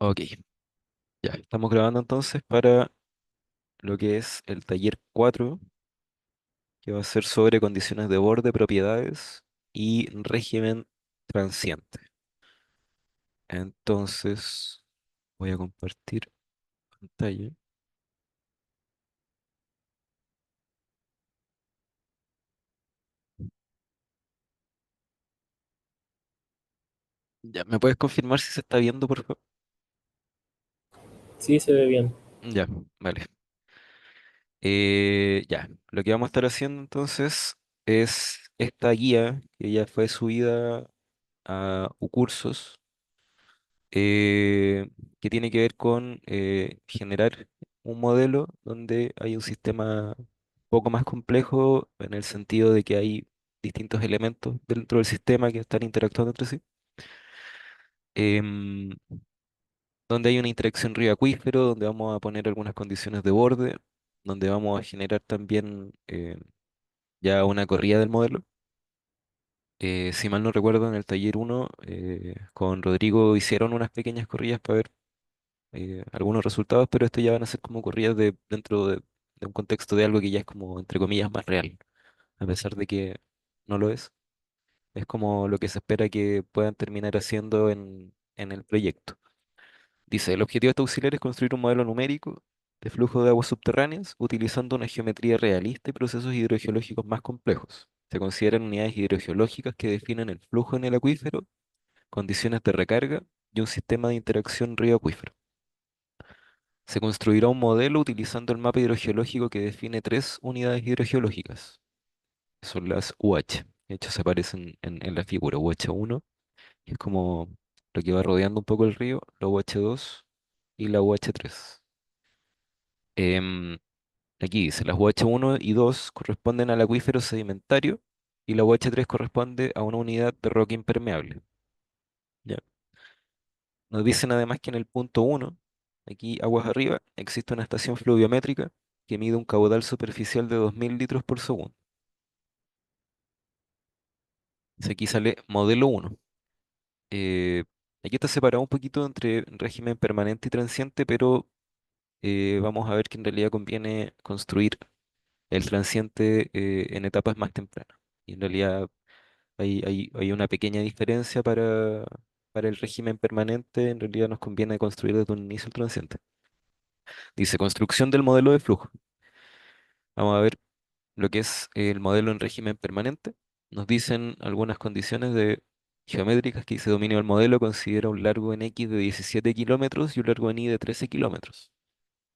Ok, ya, estamos grabando entonces para lo que es el taller 4, que va a ser sobre condiciones de borde, propiedades y régimen transiente. Entonces, voy a compartir pantalla. Ya, ¿me puedes confirmar si se está viendo, por favor? Sí, se ve bien. Ya, vale. Ya, lo que vamos a estar haciendo entonces es esta guía que ya fue subida a Ucursos, eh, que tiene que ver con generar un modelo donde hay un sistema un poco más complejo en el sentido de que hay distintos elementos dentro del sistema que están interactuando entre sí, em, donde hay una interacción río-acuífero, donde vamos a poner algunas condiciones de borde, donde vamos a generar también ya una corrida del modelo. Si mal no recuerdo, en el taller uno con Rodrigo hicieron unas pequeñas corridas para ver algunos resultados, pero esto ya van a ser como corridas dentro de un contexto de algo que ya es como, entre comillas, más real, a pesar de que no lo es. Es como lo que se espera que puedan terminar haciendo en el proyecto. Dice, el objetivo de este auxiliar es construir un modelo numérico de flujo de aguas subterráneas utilizando una geometría realista y procesos hidrogeológicos más complejos. Se consideran unidades hidrogeológicas que definen el flujo en el acuífero, condiciones de recarga y un sistema de interacción río-acuífero. Se construirá un modelo utilizando el mapa hidrogeológico que define tres unidades hidrogeológicas, que son las UH. De hecho, se aparecen en la figura UH1, que es como lo que va rodeando un poco el río, la UH2 y la UH3. Em, Aquí dice, las UH1 y 2 corresponden al acuífero sedimentario y la UH3 corresponde a una unidad de roca impermeable. ¿Ya? Nos dicen además que en el punto 1, aquí aguas arriba, existe una estación fluviométrica que mide un caudal superficial de 2000 litros por segundo. Aquí sale modelo 1. Eh, Aquí está separado un poquito entre régimen permanente y transiente, pero vamos a ver que en realidad conviene construir el transiente en etapas más tempranas. Y en realidad hay una pequeña diferencia para el régimen permanente, en realidad nos conviene construir desde un inicio el transiente. Dice construcción del modelo de flujo. Vamos a ver lo que es el modelo en régimen permanente. Nos dicen algunas condiciones geométricas que dice dominio del modelo considera un largo en X de 17 kilómetros y un largo en Y de 13 kilómetros.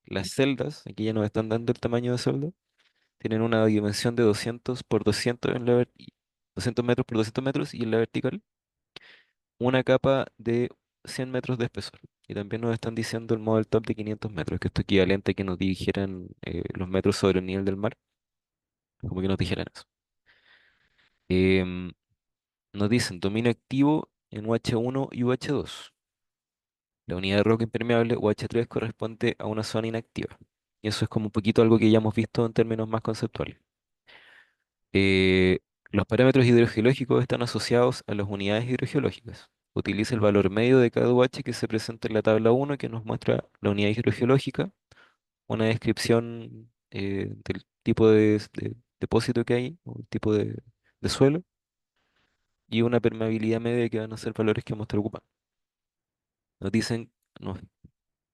Las celdas, aquí ya nos están dando el tamaño de celda, tienen una dimensión de 200 por 200 200 metros por 200 metros y en la vertical una capa de 100 metros de espesor. Y también nos están diciendo el model top de 500 metros, que esto es equivalente a que nos dijeran los metros sobre el nivel del mar, como que nos dijeran eso. Em, Nos dicen dominio activo en UH1 y UH2. La unidad de roca impermeable UH3 corresponde a una zona inactiva. Y eso es como un poquito algo que ya hemos visto en términos más conceptuales. Eh, los parámetros hidrogeológicos están asociados a las unidades hidrogeológicas. Utiliza el valor medio de cada UH que se presenta en la tabla 1 que nos muestra la unidad hidrogeológica, una descripción del tipo de depósito que hay, o el tipo de suelo, y una permeabilidad media que van a ser valores que vamos a estar ocupando. Nos dicen, nos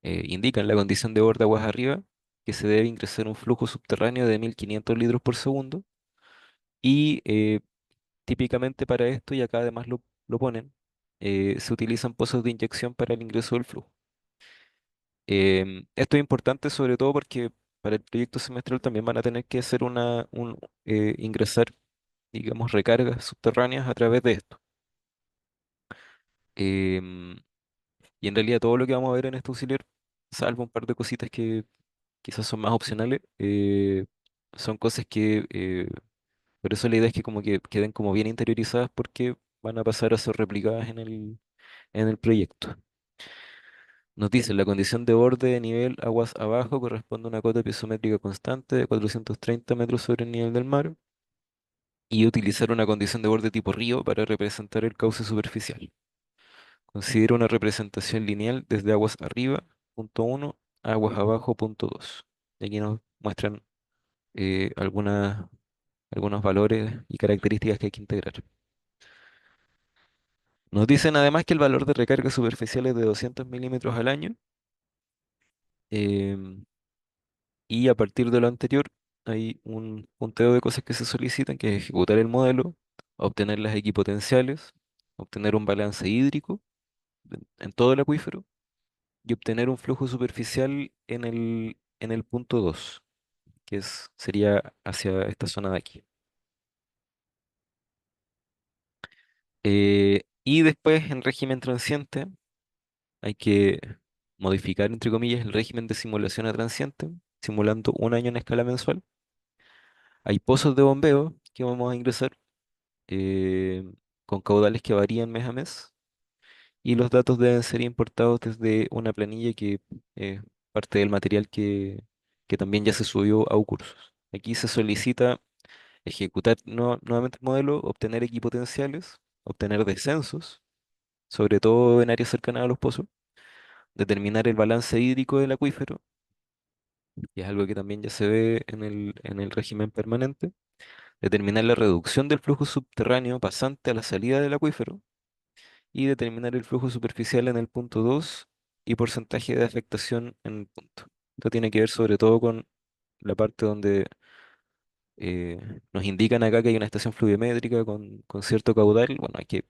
indican la condición de borde aguas arriba, que se debe ingresar un flujo subterráneo de 1500 litros por segundo, y típicamente para esto, y acá además lo ponen, se utilizan pozos de inyección para el ingreso del flujo. Esto es importante sobre todo porque para el proyecto semestral también van a tener que hacer ingresar, digamos, recargas subterráneas a través de esto. Em, y en realidad todo lo que vamos a ver en este auxiliar, salvo un par de cositas que quizás son más opcionales, son cosas que, por eso la idea es que como que queden como bien interiorizadas porque van a pasar a ser replicadas en el proyecto. Nos dice, la condición de borde de nivel aguas abajo corresponde a una cota piezométrica constante de 430 metros sobre el nivel del mar y utilizar una condición de borde tipo río para representar el cauce superficial. Considera una representación lineal desde aguas arriba, punto uno, aguas abajo, punto 2. Y aquí nos muestran algunas, algunos valores y características que hay que integrar. Nos dicen además que el valor de recarga superficial es de 200 milímetros al año. em, y a partir de lo anterior hay un punteo de cosas que se solicitan, que es ejecutar el modelo, obtener las equipotenciales, obtener un balance hídrico en todo el acuífero y obtener un flujo superficial en el punto 2, sería hacia esta zona de aquí. Y después, en régimen transiente, hay que modificar, entre comillas, el régimen de simulación a transiente, simulando un año en escala mensual. Hay pozos de bombeo que vamos a ingresar eh, con caudales que varían mes a mes. Y los datos deben ser importados desde una planilla que es parte del material que también ya se subió a Ucursos. Aquí se solicita ejecutar nuevamente el modelo, obtener equipotenciales, obtener descensos, sobre todo en áreas cercanas a los pozos, determinar el balance hídrico del acuífero, y es algo que también ya se ve en el régimen permanente, determinar la reducción del flujo subterráneo pasante a la salida del acuífero y determinar el flujo superficial en el punto 2 y porcentaje de afectación en el punto. Esto tiene que ver sobre todo con la parte donde nos indican acá que hay una estación fluviométrica con cierto caudal. Bueno, hay que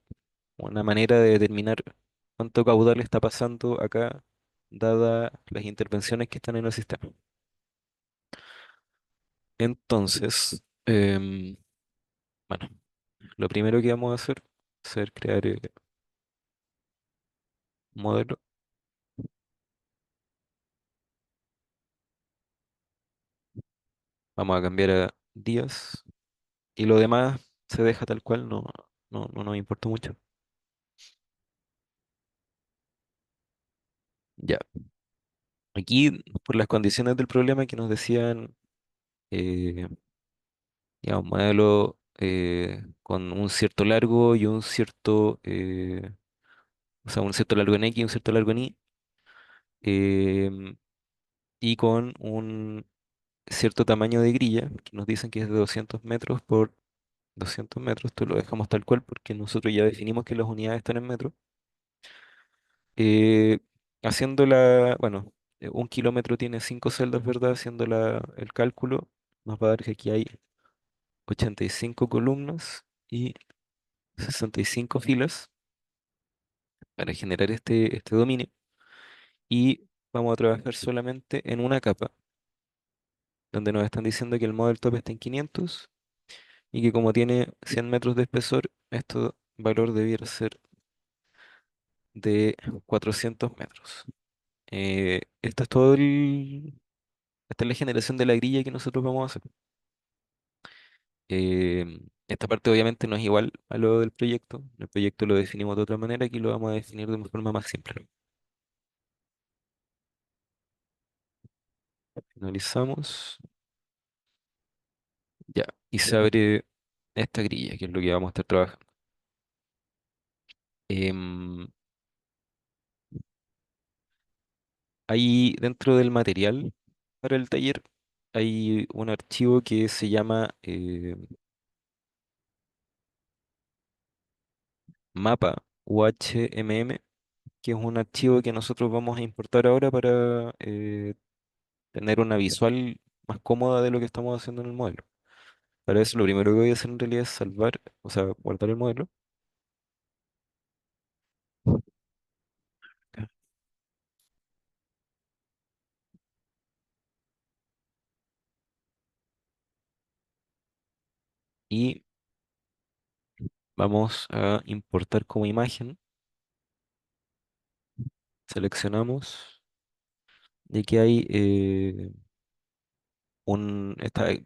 una manera de determinar cuánto caudal está pasando acá, dada las intervenciones que están en el sistema. Entonces, bueno, lo primero que vamos a hacer es crear un modelo. Vamos a cambiar a días y lo demás se deja tal cual, no nos importa mucho. Ya, aquí por las condiciones del problema que nos decían, eh, digamos, modelo con un cierto largo y un cierto, o sea, un cierto largo en X y un cierto largo en Y, em, y con un cierto tamaño de grilla, que nos dicen que es de 200 metros por 200 metros. Esto lo dejamos tal cual porque nosotros ya definimos que las unidades están en metros. Eh, haciendo bueno, un kilómetro tiene 5 celdas, ¿verdad? Haciendo el cálculo, nos va a dar que aquí hay 85 columnas y 65 filas para generar este dominio. Y vamos a trabajar solamente en una capa, donde nos están diciendo que el model top está en 500 y que como tiene 100 metros de espesor, este valor debiera ser de 400 metros. Esta es esta es la generación de la grilla que nosotros vamos a hacer. Esta parte obviamente no es igual a lo del proyecto. El proyecto lo definimos de otra manera, aquí lo vamos a definir de una forma más simple. Finalizamos. Ya. Y se abre esta grilla, que es lo que vamos a estar trabajando. Em, Ahí dentro del material para el taller hay un archivo que se llama mapa UHMM, que es un archivo que nosotros vamos a importar ahora para tener una visual más cómoda de lo que estamos haciendo en el modelo. Para eso lo primero que voy a hacer en realidad es salvar, o sea, guardar el modelo. Ya. Y vamos a importar como imagen. Seleccionamos. Y aquí hay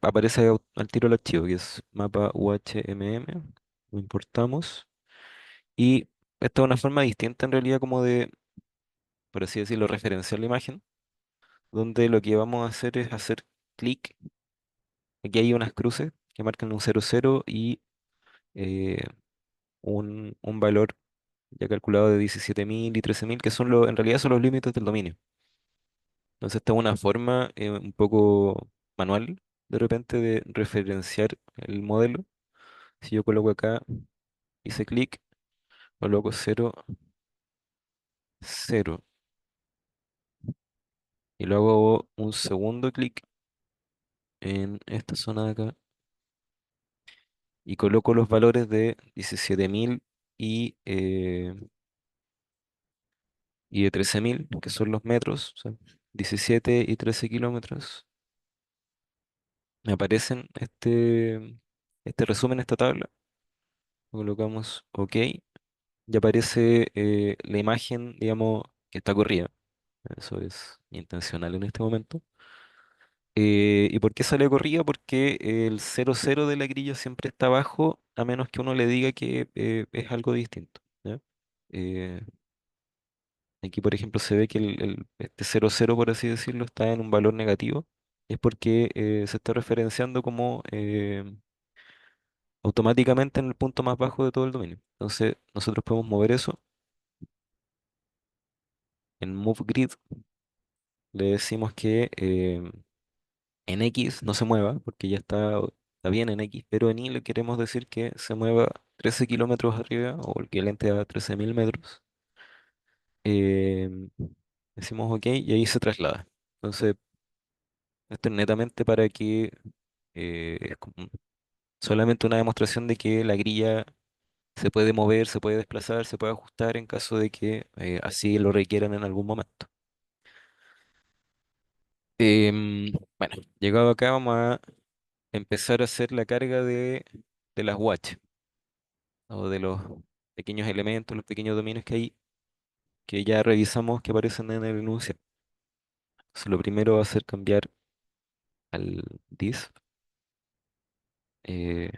aparece al tiro el archivo, que es mapa UHMM. Lo importamos. Y esta es una forma distinta en realidad como de, por así decirlo, referenciar la imagen, donde lo que vamos a hacer es hacer clic. Aquí hay unas cruces que marcan un 00 y eh, un valor. ya calculado de 17.000 y 13.000, que son en realidad son los límites del dominio. Entonces, esta es una forma un poco manual, de repente, de referenciar el modelo. Si yo coloco acá, hice clic, coloco 0, 0, y luego hago un segundo clic en esta zona de acá y coloco los valores de 17.000 y, eh, y de 13.000, que son los metros, o sea, 17 y 13 kilómetros. Me aparecen este resumen, esta tabla. Colocamos OK y aparece la imagen, digamos, que está corrida. Eso es intencional en este momento. ¿Y por qué sale corrida? Porque el 00 de la grilla siempre está abajo, a menos que uno le diga que es algo distinto. ¿Ya? Eh, Aquí, por ejemplo, se ve que este 00, por así decirlo, está en un valor negativo. Es porque se está referenciando como automáticamente en el punto más bajo de todo el dominio. Entonces, nosotros podemos mover eso. En Move Grid le decimos que en X no se mueva, porque ya está bien en X, pero en Y le queremos decir que se mueva 13 kilómetros arriba o el equivalente a 13.000 metros. em, Decimos OK y ahí se traslada. Entonces, esto es netamente para que es como solamente una demostración de que la grilla se puede mover, se puede desplazar, se puede ajustar en caso de que así lo requieran en algún momento. Bueno, llegado acá vamos a empezar a hacer la carga de las watch o de los pequeños elementos, los pequeños dominios que hay, que ya revisamos que aparecen en el enunciado. Entonces, lo primero va a ser cambiar al div, eh,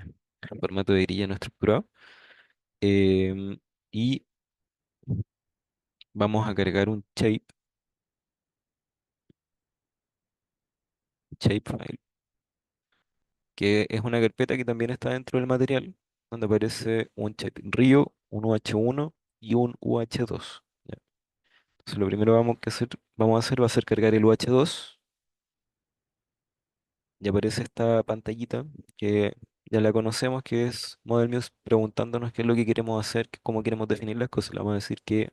en formato de grilla no estructurado, em, y vamos a cargar un shapefile, que es una carpeta que también está dentro del material, donde aparece un shape río, un UH1 y un UH2. ¿Ya? Entonces, lo primero vamos a hacer va a ser cargar el UH2. Y aparece esta pantallita que ya la conocemos, que es Model Muse preguntándonos qué es lo que queremos hacer, cómo queremos definir las cosas. Le vamos a decir que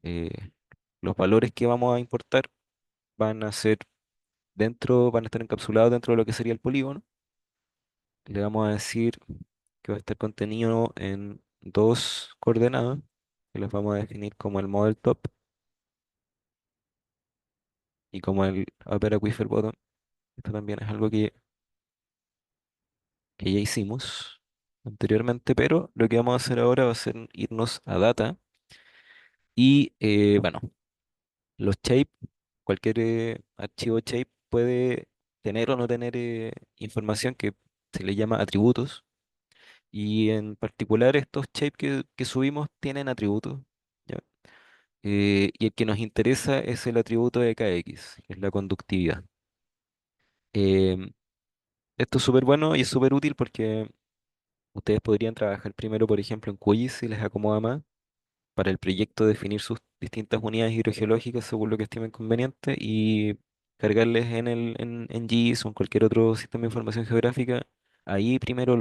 eh, los valores que vamos a importar van a ser van a estar encapsulados dentro de lo que sería el polígono. Le vamos a decir que va a estar contenido en dos coordenadas, que las vamos a definir como el model top y como el upper aquifer bottom. Esto también es algo que ya hicimos anteriormente, pero lo que vamos a hacer ahora va a ser irnos a data y bueno, los shape, cualquier archivo shape puede tener o no tener información que se le llama atributos, y en particular estos shape que subimos tienen atributos, ¿ya? Y el que nos interesa es el atributo de KX, que es la conductividad. Em, Esto es súper bueno y es súper útil porque ustedes podrían trabajar primero, por ejemplo, en QGIS si les acomoda más, para el proyecto definir sus distintas unidades hidrogeológicas según lo que estimen conveniente y cargarles en GIS o en cualquier otro sistema de información geográfica, ahí primero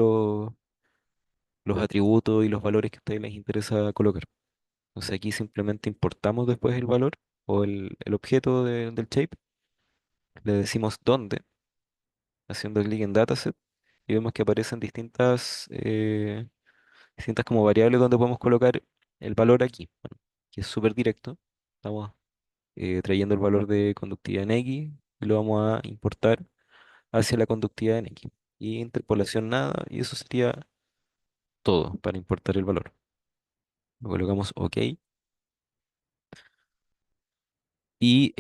los atributos y los valores que a ustedes les interesa colocar. Entonces aquí simplemente importamos después el valor o el objeto del shape, le decimos dónde, haciendo clic en dataset, y vemos que aparecen distintas como variables donde podemos colocar el valor aquí, bueno, que es súper directo. Estamos trayendo el valor de conductividad en X y lo vamos a importar hacia la conductividad en X. Y interpolación nada, y eso sería todo para importar el valor. Lo colocamos OK y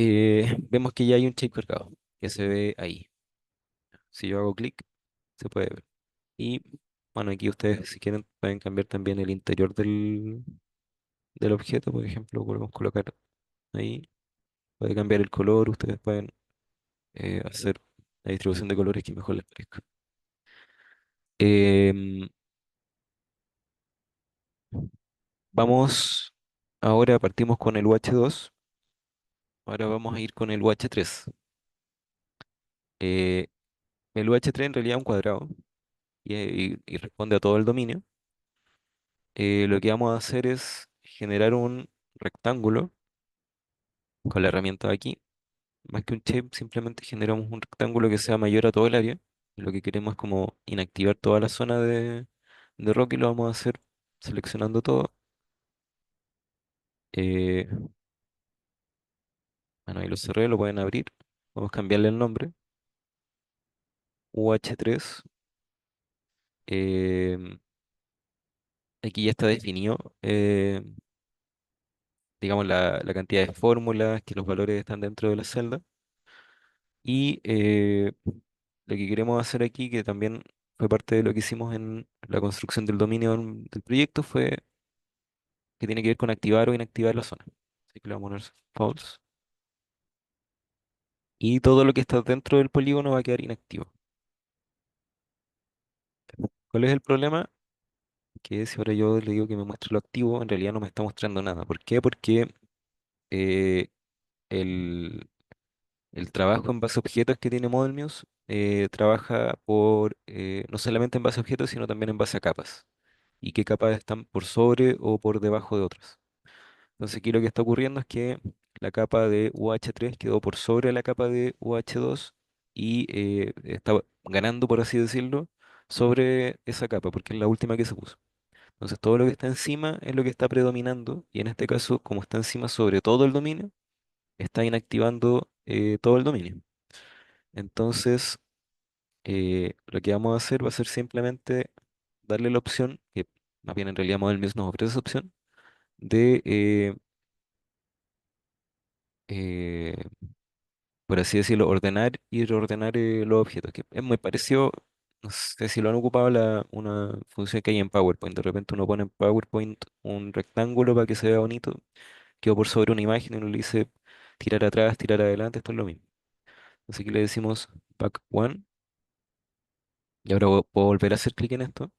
vemos que ya hay un shape cargado que se ve ahí. Si yo hago clic, se puede ver. Y bueno, aquí ustedes si quieren pueden cambiar también el interior del objeto. Por ejemplo, podemos colocar ahí, puede cambiar el color, ustedes pueden hacer la distribución de colores que mejor les parezca. Em, Vamos, ahora partimos con el UH2, ahora vamos a ir con el UH3. Eh, el UH3 en realidad es un cuadrado y responde a todo el dominio. Lo que vamos a hacer es generar un rectángulo con la herramienta de aquí. Más que un shape, simplemente generamos un rectángulo que sea mayor a todo el área. Y lo que queremos es como inactivar toda la zona de rock y lo vamos a hacer seleccionando todo. Eh, bueno, ahí lo cerré, lo pueden abrir. Vamos a cambiarle el nombre. UH3. em, Aquí ya está definido, digamos, la cantidad de fórmulas, que los valores están dentro de la celda. Y lo que queremos hacer aquí, que también fue parte de lo que hicimos en la construcción del dominio del proyecto, fue que tiene que ver con activar o inactivar la zona. Así que le vamos a poner false. Y todo lo que está dentro del polígono va a quedar inactivo. ¿Cuál es el problema? Que si ahora yo le digo que me muestre lo activo, en realidad no me está mostrando nada. ¿Por qué? Porque eh, el, el trabajo en base a objetos que tiene ModelMuse trabaja no solamente en base a objetos, sino también en base a capas. Y qué capas están por sobre o por debajo de otras. Entonces aquí lo que está ocurriendo es que la capa de UH3 quedó por sobre la capa de UH2 y está ganando, por así decirlo, sobre esa capa, porque es la última que se puso. Entonces todo lo que está encima es lo que está predominando y en este caso, como está encima sobre todo el dominio, está inactivando todo el dominio. Entonces lo que vamos a hacer va a ser simplemente darle la opción, que más bien en realidad ModelMuse nos ofrece esa opción, de eh, por así decirlo, ordenar y reordenar los objetos, que es muy parecido, no sé si lo han ocupado una función que hay en PowerPoint. De repente uno pone en PowerPoint un rectángulo para que se vea bonito, quedó por sobre una imagen y uno le dice tirar atrás, tirar adelante, esto es lo mismo. Así que le decimos back one y ahora puedo volver a hacer clic en esto,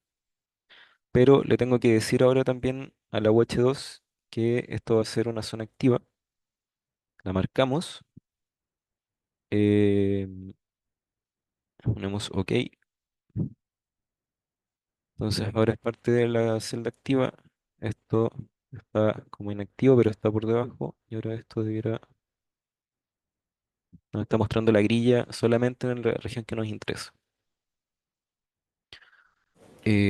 pero le tengo que decir ahora también a la UH2 que esto va a ser una zona activa, la marcamos, eh, ponemos OK. Entonces ahora es parte de la celda activa. Esto está como inactivo, pero está por debajo. Y ahora esto debiera... Nos está mostrando la grilla solamente en la región que nos interesa.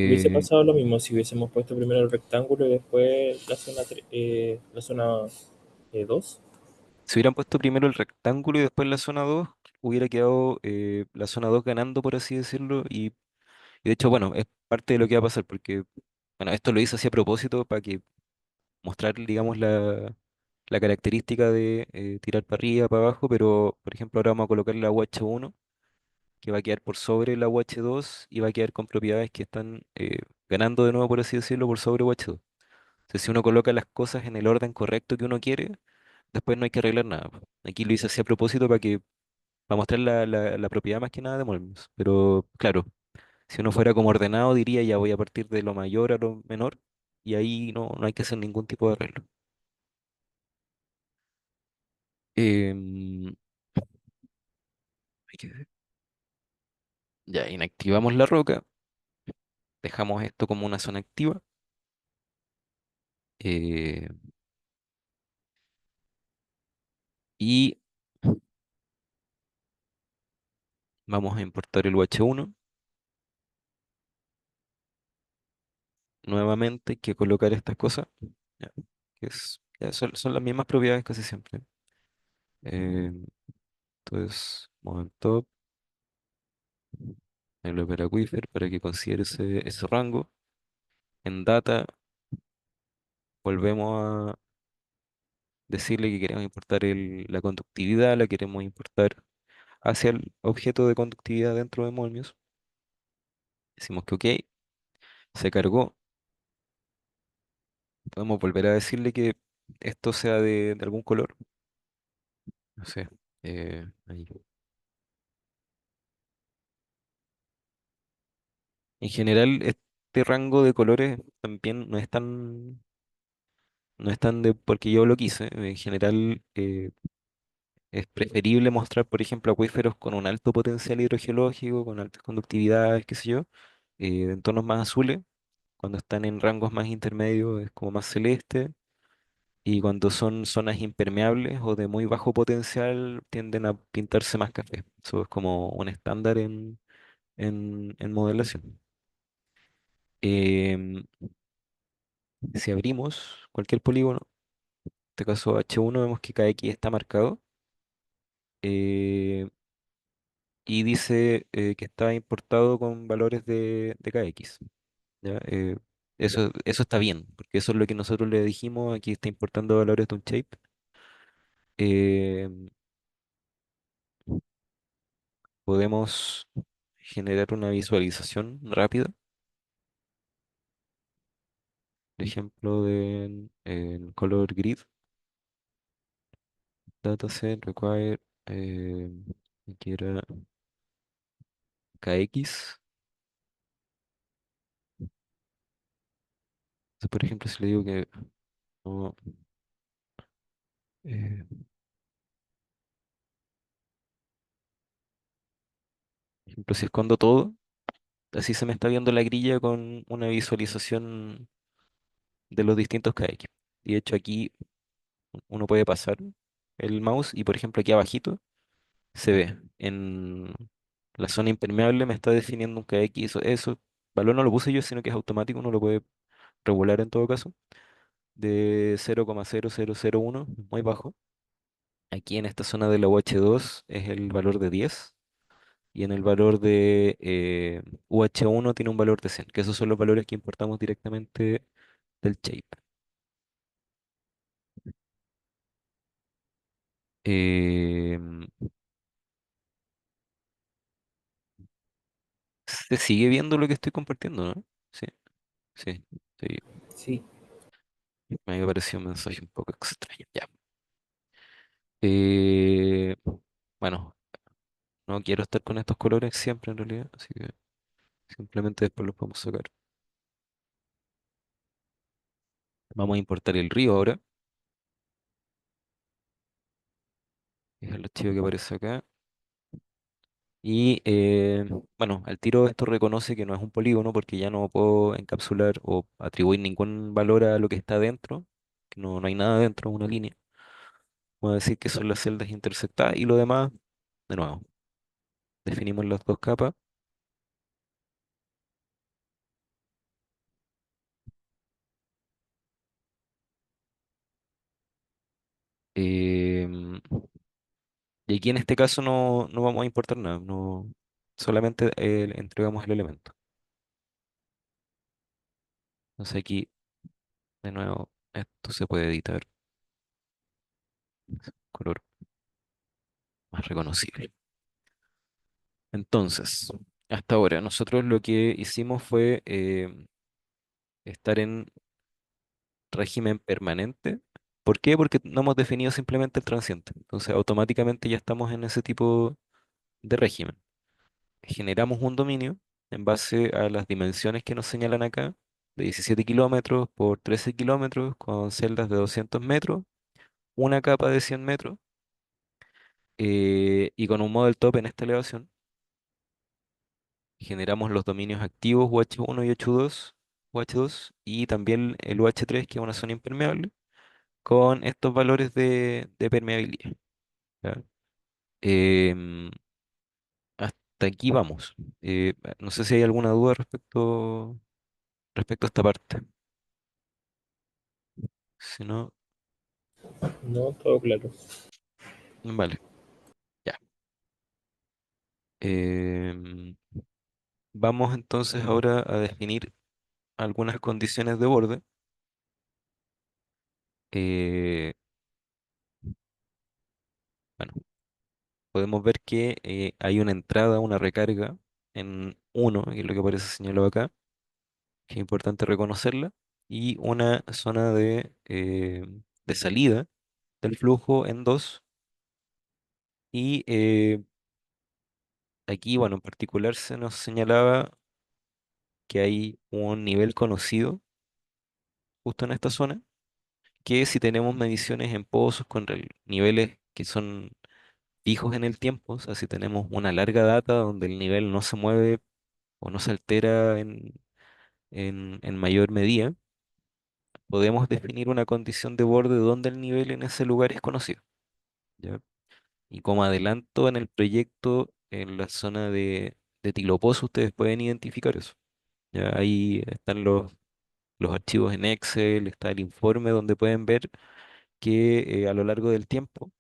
Hubiese Eh, pasado lo mismo si hubiésemos puesto primero el rectángulo y después la zona 2. si hubieran puesto primero el rectángulo y después la zona 2 hubiera quedado la zona 2 ganando, por así decirlo. Y de hecho, bueno, es parte de lo que va a pasar, porque, bueno, esto lo hice así a propósito para que mostrar, digamos, la característica de tirar para arriba, para abajo, pero, por ejemplo, ahora vamos a colocar la UH1 que va a quedar por sobre la UH2 y va a quedar con propiedades que están ganando de nuevo, por así decirlo, por sobre UH2. Entonces, si uno coloca las cosas en el orden correcto que uno quiere, después no hay que arreglar nada, po. Aquí lo hice así a propósito para mostrar la propiedad más que nada de Molmus. Pero claro, si uno fuera como ordenado, diría ya voy a partir de lo mayor a lo menor y ahí no hay que hacer ningún tipo de arreglo. Em, hay que ver. Ya inactivamos la roca, dejamos esto como una zona activa. eh, y vamos a importar el UH1. Nuevamente hay que colocar estas cosas, ya, ya son las mismas propiedades casi siempre. Eh, entonces, vamos top, developer aquifer para que considere ese rango. En data, volvemos a decirle que queremos importar la conductividad, la queremos importar hacia el objeto de conductividad dentro de Molmius. Decimos que OK, se cargó. Podemos volver a decirle que esto sea de algún color. No sé. Ahí. En general, este rango de colores también no es tan... no es tan de porque yo lo quise. En general, es preferible mostrar, por ejemplo, acuíferos con un alto potencial hidrogeológico, con altas conductividades, qué sé yo, en tonos más azules. Cuando están en rangos más intermedios es como más celeste. Y cuando son zonas impermeables o de muy bajo potencial, tienden a pintarse más café. Eso es como un estándar en modelación. Em, si abrimos cualquier polígono, en este caso H1, vemos que KX está marcado eh, y dice que está importado con valores de KX. ¿Ya? Eso está bien, porque eso es lo que nosotros le dijimos. Aquí está importando valores de un shape. Em, Podemos generar una visualización rápida. Por ejemplo, en color grid, dataset require, eh, aquí era KX. Entonces, por ejemplo, si le digo que, no, por ejemplo, si escondo todo, así se me está viendo la grilla con una visualización de los distintos KX. Y de hecho aquí uno puede pasar el mouse y, por ejemplo, aquí abajito se ve en la zona impermeable me está definiendo un KX. Eso valor no lo puse yo, sino que es automático, uno lo puede regular en todo caso, de 0,0001, muy bajo. Aquí en esta zona de la UH2 es el valor de 10 y en el valor de UH1 tiene un valor de 100, que esos son los valores que importamos directamente del shape. Em, Se sigue viendo lo que estoy compartiendo, ¿no? Sí, sí, sí. Sí, Me había parecido un mensaje un poco extraño. Ya. Eh, bueno, no quiero estar con estos colores siempre en realidad, así que simplemente después los podemos sacar. Vamos a importar el río ahora, que es el archivo que aparece acá. Y bueno, al tiro esto reconoce que no es un polígono porque ya no puedo encapsular o atribuir ningún valor a lo que está dentro, que no hay nada dentro, es una línea. Voy a decir que son las celdas intersectadas y lo demás, de nuevo, definimos las dos capas. em, y aquí en este caso no vamos a importar nada, no, solamente entregamos el elemento. Entonces aquí, de nuevo, esto se puede editar, color más reconocible. Entonces, hasta ahora, nosotros lo que hicimos fue estar en régimen permanente. ¿Por qué? Porque no hemos definido simplemente el transiente. Entonces, automáticamente ya estamos en ese tipo de régimen. Generamos un dominio en base a las dimensiones que nos señalan acá, de 17 kilómetros por 13 kilómetros, con celdas de 200 metros, una capa de 100 metros, y con un model top en esta elevación. Generamos los dominios activos UH1 y UH2 y también el UH3, que es una zona impermeable, con estos valores de permeabilidad. ¿Ya? Em, Hasta aquí vamos. No sé si hay alguna duda respecto a esta parte. Si no, no, todo claro. vale, ya. Em, Vamos entonces ahora a definir algunas condiciones de borde. Eh, bueno, podemos ver que hay una entrada, una recarga en uno, que es lo que aparece señalado acá, que es importante reconocerla, y una zona de salida del flujo en 2. Y aquí, bueno, en particular se nos señalaba que hay un nivel conocido justo en esta zona, que si tenemos mediciones en pozos con niveles que son fijos en el tiempo, o sea, si tenemos una larga data donde el nivel no se mueve o no se altera en mayor medida, podemos definir una condición de borde donde el nivel en ese lugar es conocido, ¿ya? Y como adelanto en el proyecto, en la zona de Tilopozo, ustedes pueden identificar eso. ¿Ya? Ahí están los archivos en Excel, está el informe donde pueden ver que a lo largo del tiempo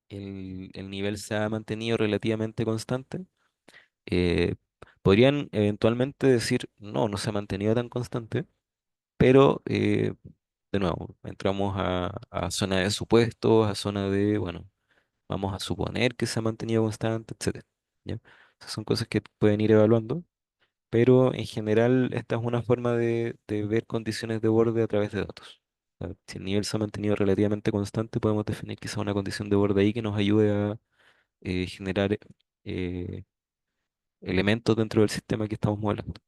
el nivel se ha mantenido relativamente constante. Eh, Podrían eventualmente decir, no, no se ha mantenido tan constante, pero de nuevo, entramos a zona de supuestos, a zona de, bueno, vamos a suponer que se ha mantenido constante, etcétera. ¿Ya? Esas son cosas que pueden ir evaluando, pero en general esta es una forma de ver condiciones de borde a través de datos. O sea, si el nivel se ha mantenido relativamente constante, podemos definir quizá una condición de borde ahí que nos ayude a generar eh, elementos dentro del sistema que estamos modelando.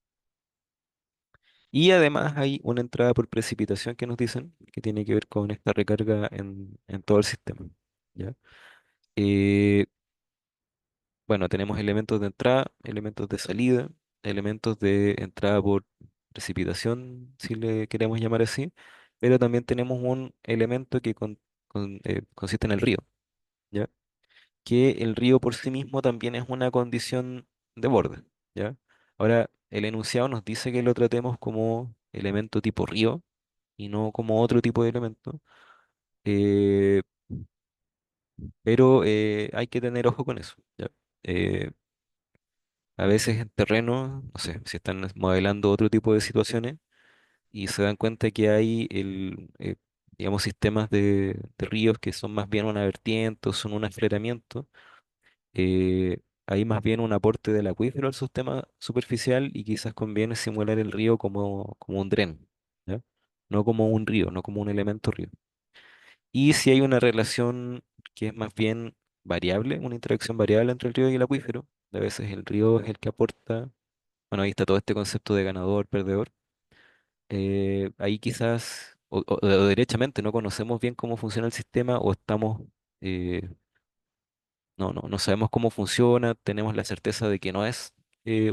Y además hay una entrada por precipitación que nos dicen que tiene que ver con esta recarga en todo el sistema. ¿Ya? Eh, bueno, tenemos elementos de entrada, elementos de salida, elementos de entrada por precipitación, si le queremos llamar así, pero también tenemos un elemento que consiste en el río, ¿ya? Que el río por sí mismo también es una condición de borde, ¿ya? Ahora, el enunciado nos dice que lo tratemos como elemento tipo río y no como otro tipo de elemento, eh, pero hay que tener ojo con eso, ¿ya? Eh, a veces en terreno, no sé, si están modelando otro tipo de situaciones y se dan cuenta que hay digamos, sistemas de ríos que son más bien una vertiente o son un afloramiento, hay más bien un aporte del acuífero al sistema superficial y quizás conviene simular el río como un dren, ¿ya? No como un río, no como un elemento río. Y si hay una relación que es más bien variable, una interacción variable entre el río y el acuífero, a veces el río es el que aporta, bueno, ahí está todo este concepto de ganador, perdedor. Ahí quizás, o derechamente, no conocemos bien cómo funciona el sistema o estamos, eh, no sabemos cómo funciona, tenemos la certeza de que no es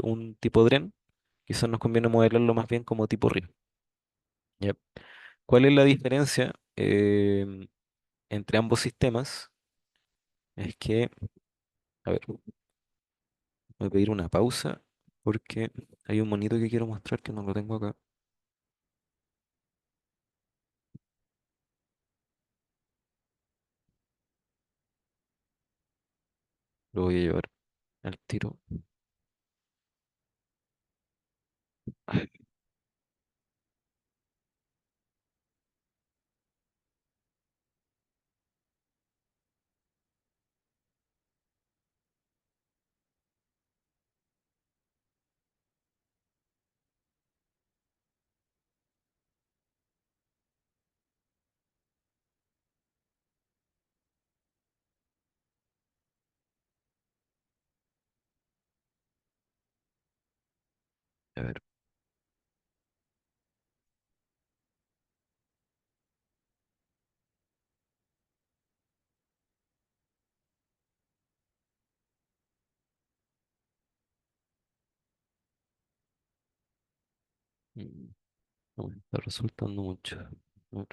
un tipo DREN, quizás nos conviene modelarlo más bien como tipo río. ¿Ya? ¿Cuál es la diferencia entre ambos sistemas? Es que, a ver, voy a pedir una pausa porque hay un monito que quiero mostrar que no lo tengo acá. Lo voy a llevar al tiro. Ay, a ver. mm, No me está resultando mucho. A ver,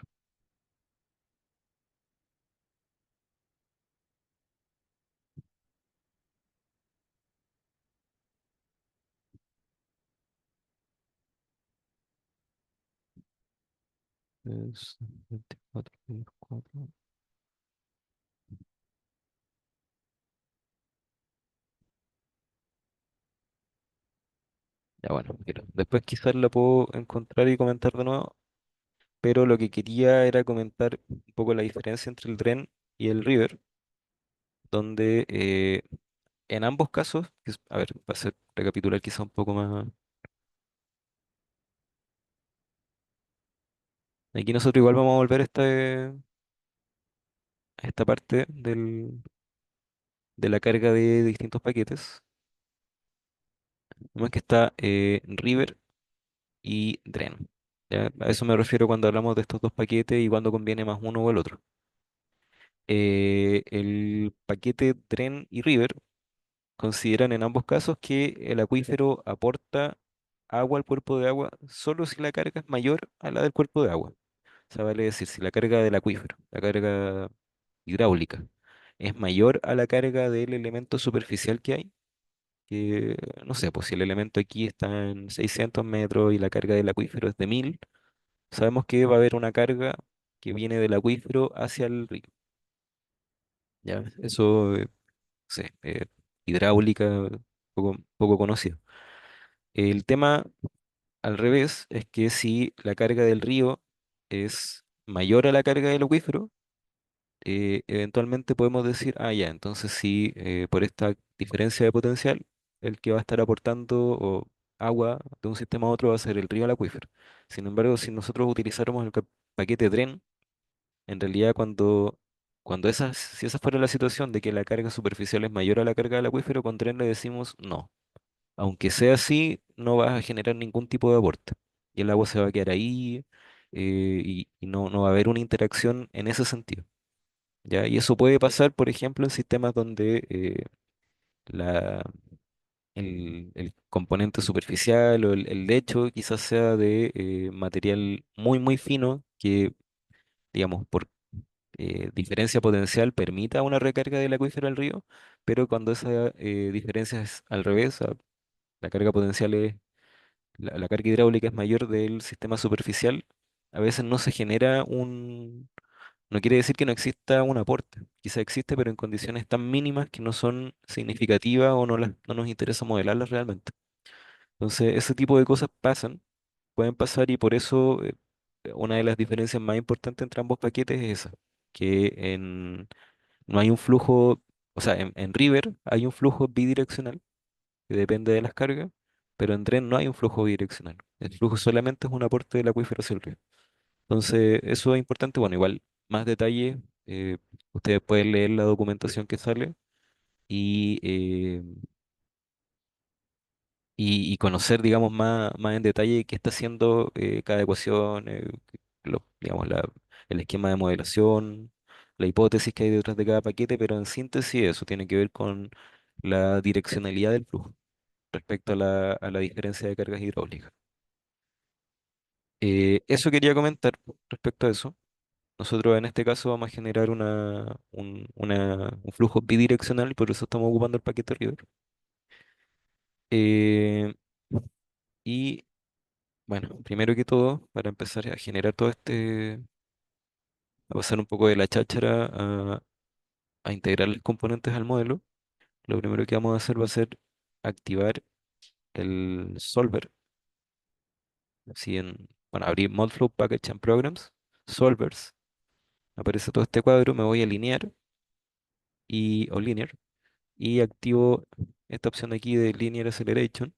es 24, 24. Ya bueno, mira, después quizás la puedo encontrar y comentar de nuevo, pero lo que quería era comentar un poco la diferencia entre el Dren y el River, donde en ambos casos, a ver, para hacer recapitular quizá un poco más, aquí nosotros igual vamos a volver a esta parte de la carga de distintos paquetes. Vemos que está River y Dren. ¿Ya? A eso me refiero cuando hablamos de estos dos paquetes y cuando conviene más uno o el otro. El paquete Tren y River consideran en ambos casos que el acuífero aporta agua al cuerpo de agua solo si la carga es mayor a la del cuerpo de agua. O sea, vale decir, si la carga del acuífero, la carga hidráulica, es mayor a la carga del elemento superficial que hay, que no sé, pues si el elemento aquí está en 600 metros y la carga del acuífero es de 1000, sabemos que va a haber una carga que viene del acuífero hacia el río. ¿Ya? Eso, sí, hidráulica, poco conocido. El tema al revés es que si la carga del río es mayor a la carga del acuífero, eventualmente podemos decir, ah, ya, entonces sí, por esta diferencia de potencial, el que va a estar aportando agua de un sistema a otro va a ser el río al acuífero. Sin embargo, si nosotros utilizáramos el paquete DREN, en realidad si esa fuera la situación de que la carga superficial es mayor a la carga del acuífero, con DREN le decimos no. Aunque sea así, no vas a generar ningún tipo de aporte. Y el agua se va a quedar ahí, y no va a haber una interacción en ese sentido. ¿Ya? Y eso puede pasar, por ejemplo, en sistemas donde la, el componente superficial o el lecho quizás sea de material muy fino que, digamos, por diferencia potencial permita una recarga del acuífero al río, pero cuando esa diferencia es al revés, la carga potencial es, la carga hidráulica es mayor del sistema superficial, a veces no se genera no quiere decir que no exista un aporte. Quizá existe, pero en condiciones tan mínimas que no son significativas o no nos interesa modelarlas realmente. Entonces, ese tipo de cosas pueden pasar y por eso una de las diferencias más importantes entre ambos paquetes es esa, que no hay un flujo, o sea, en River hay un flujo bidireccional que depende de las cargas, pero en Dren no hay un flujo bidireccional. El flujo solamente es un aporte del acuífero hacia el río. Entonces, eso es importante. Bueno, igual, más detalle, ustedes pueden leer la documentación que sale y, eh, y conocer, digamos, más en detalle qué está haciendo cada ecuación, digamos, el esquema de modelación, la hipótesis que hay detrás de cada paquete, pero en síntesis eso tiene que ver con la direccionalidad del flujo respecto a a la diferencia de cargas hidráulicas. Eso quería comentar respecto a eso. Nosotros en este caso vamos a generar un flujo bidireccional y por eso estamos ocupando el paquete River. Eh, y bueno, primero que todo, para empezar a generar a pasar un poco de la cháchara a integrar los componentes al modelo, lo primero que vamos a hacer va a ser activar el solver. Así bueno, abrir Modflow Package and Programs, Solvers, aparece todo este cuadro, me voy a linear o linear y activo esta opción de aquí de Linear Acceleration,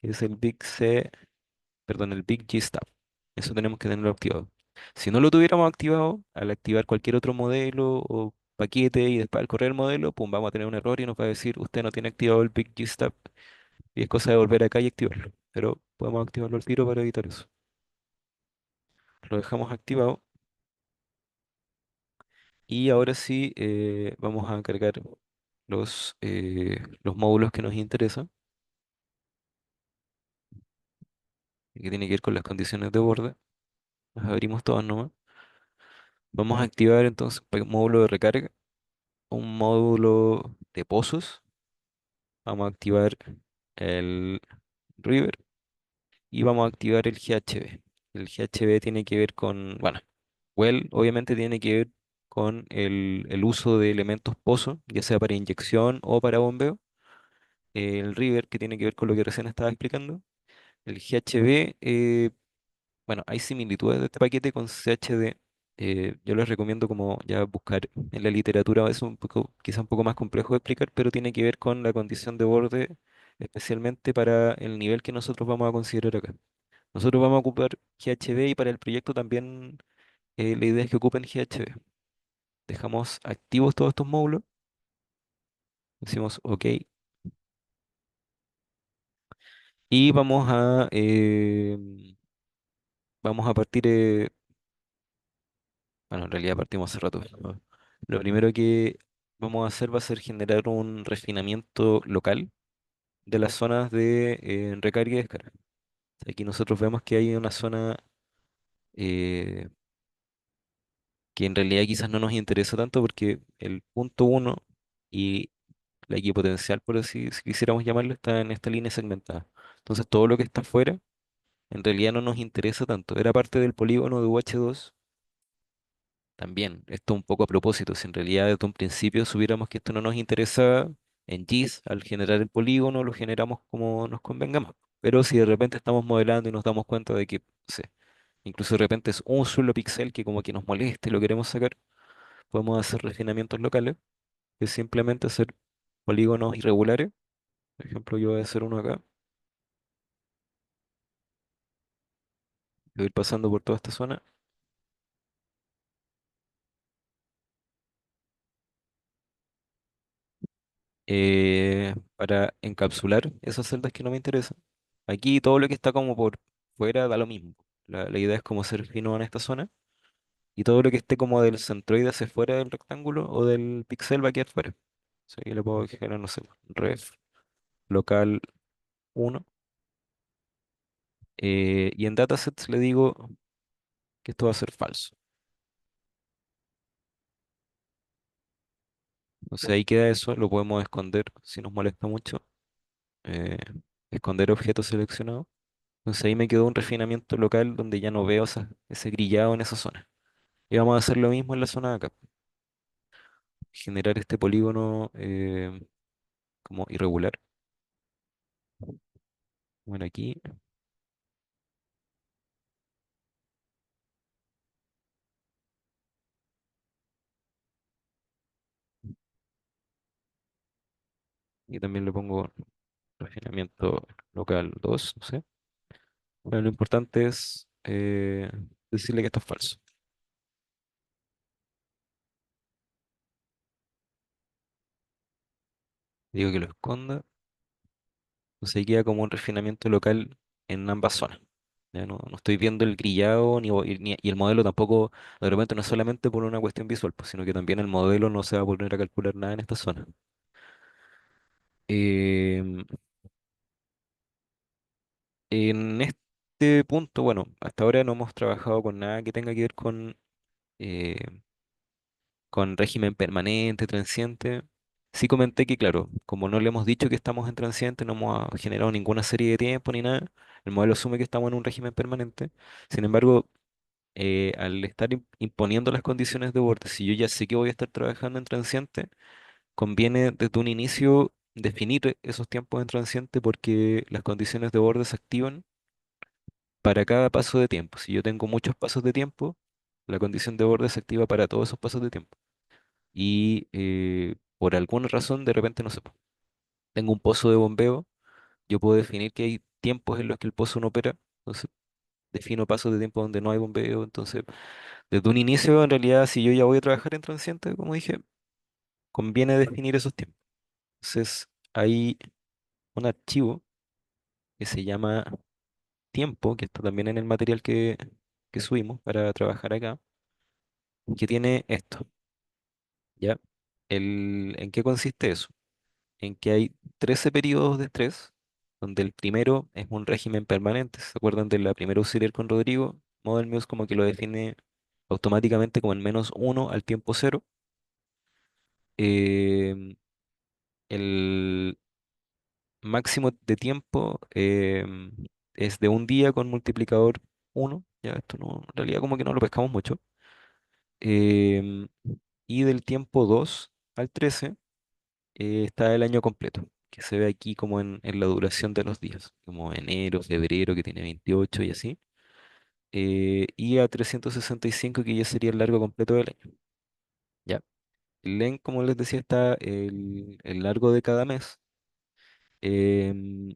que es el Big C, perdón, el Big G Step. Eso tenemos que tenerlo activado. Si no lo tuviéramos activado, al activar cualquier otro modelo o paquete y después al correr el modelo, pum, vamos a tener un error y nos va a decir, usted no tiene activado el Big G Step y es cosa de volver acá y activarlo. Pero podemos activarlo al tiro para evitar eso. Lo dejamos activado y ahora sí vamos a cargar los módulos que nos interesan, que tiene que ver con las condiciones de borde. Las abrimos todas nomás. Vamos a activar entonces un módulo de recarga, un módulo de pozos. Vamos a activar el River y vamos a activar el GHB. El GHB tiene que ver con, bueno, Well obviamente tiene que ver con el uso de elementos pozo, ya sea para inyección o para bombeo. El River, que tiene que ver con lo que recién estaba explicando. El GHB, bueno, hay similitudes de este paquete con CHD. Yo les recomiendo como ya buscar en la literatura, es un poco, quizá un poco más complejo de explicar, pero tiene que ver con la condición de borde, especialmente para el nivel que nosotros vamos a considerar acá. Nosotros vamos a ocupar GHB y para el proyecto también la idea es que ocupen GHB. Dejamos activos todos estos módulos, decimos OK y vamos a partir, bueno, en realidad partimos hace rato. ¿No? Lo primero que vamos a hacer va a ser generar un refinamiento local de las zonas de recarga y descarga. Aquí nosotros vemos que hay una zona eh, que en realidad quizás no nos interesa tanto porque el punto uno y la equipotencial, por así si quisiéramos llamarlo, está en esta línea segmentada. Entonces todo lo que está afuera en realidad no nos interesa tanto. Era parte del polígono de UH2 también. Esto un poco a propósito. Si en realidad desde un principio supiéramos que esto no nos interesa en GIS, al generar el polígono lo generamos como nos convengamos. Pero si de repente estamos modelando y nos damos cuenta de que, no sé, incluso de repente es un solo píxel que como que nos moleste y lo queremos sacar, podemos hacer refinamientos locales, que es simplemente hacer polígonos irregulares. Por ejemplo, yo voy a hacer uno acá. Voy a ir pasando por toda esta zona para encapsular esas celdas que no me interesan. Aquí todo lo que está como por fuera da lo mismo. La idea es como ser fino en esta zona y todo lo que esté como del centroide hacia fuera del rectángulo o del píxel va a quedar fuera. O sea, yo le puedo generar, no sé, ref local uno y en datasets le digo que esto va a ser falso. Entonces ahí queda eso, lo podemos esconder si nos molesta mucho. eh, Esconder objeto seleccionado. Entonces ahí me quedó un refinamiento local donde ya no veo ese grillado en esa zona. Y vamos a hacer lo mismo en la zona de acá. Generar este polígono como irregular. Bueno, aquí. Y también le pongo refinamiento local 2 no sé. Bueno, lo importante es decirle que esto es falso. Digo que lo esconda. Entonces ahí queda como un refinamiento local en ambas zonas. Ya no estoy viendo el grillado y el modelo tampoco, de repente no es solamente por una cuestión visual, pues, sino que también el modelo no se va a poner a calcular nada en esta zona. Em, en este punto, bueno, hasta ahora no hemos trabajado con nada que tenga que ver eh, con régimen permanente, transiente. Sí comenté que, claro, como no le hemos dicho que estamos en transiente, no hemos generado ninguna serie de tiempo ni nada, el modelo asume que estamos en un régimen permanente. Sin embargo, al estar imponiendo las condiciones de borde, si yo ya sé que voy a estar trabajando en transiente, conviene desde un inicio definir esos tiempos en transiente porque las condiciones de borde se activan para cada paso de tiempo. Si yo tengo muchos pasos de tiempo, la condición de borde se activa para todos esos pasos de tiempo. Y por alguna razón, de repente, no sé, po, tengo un pozo de bombeo, yo puedo definir que hay tiempos en los que el pozo no opera. Entonces, defino pasos de tiempo donde no hay bombeo. Entonces, desde un inicio, en realidad, si yo ya voy a trabajar en transiente, como dije, conviene definir esos tiempos. Entonces, hay un archivo que se llama tiempo, que está también en el material que subimos para trabajar acá, que tiene esto, ¿ya? ¿En qué consiste eso? En que hay 13 periodos de estrés, donde el primero es un régimen permanente. ¿Se acuerdan de la primera auxiliar con Rodrigo? Model Muse como que lo define automáticamente como en -1 al tiempo cero. Em, el máximo de tiempo es de un día con multiplicador uno. Ya esto no, en realidad como que no lo pescamos mucho. Em, y del tiempo 2 al 13 está el año completo, que se ve aquí como en la duración de los días, como enero, febrero, que tiene 28 y así. Y a 365 que ya sería el largo completo del año. Ya. El len, como les decía, está el largo de cada mes. em,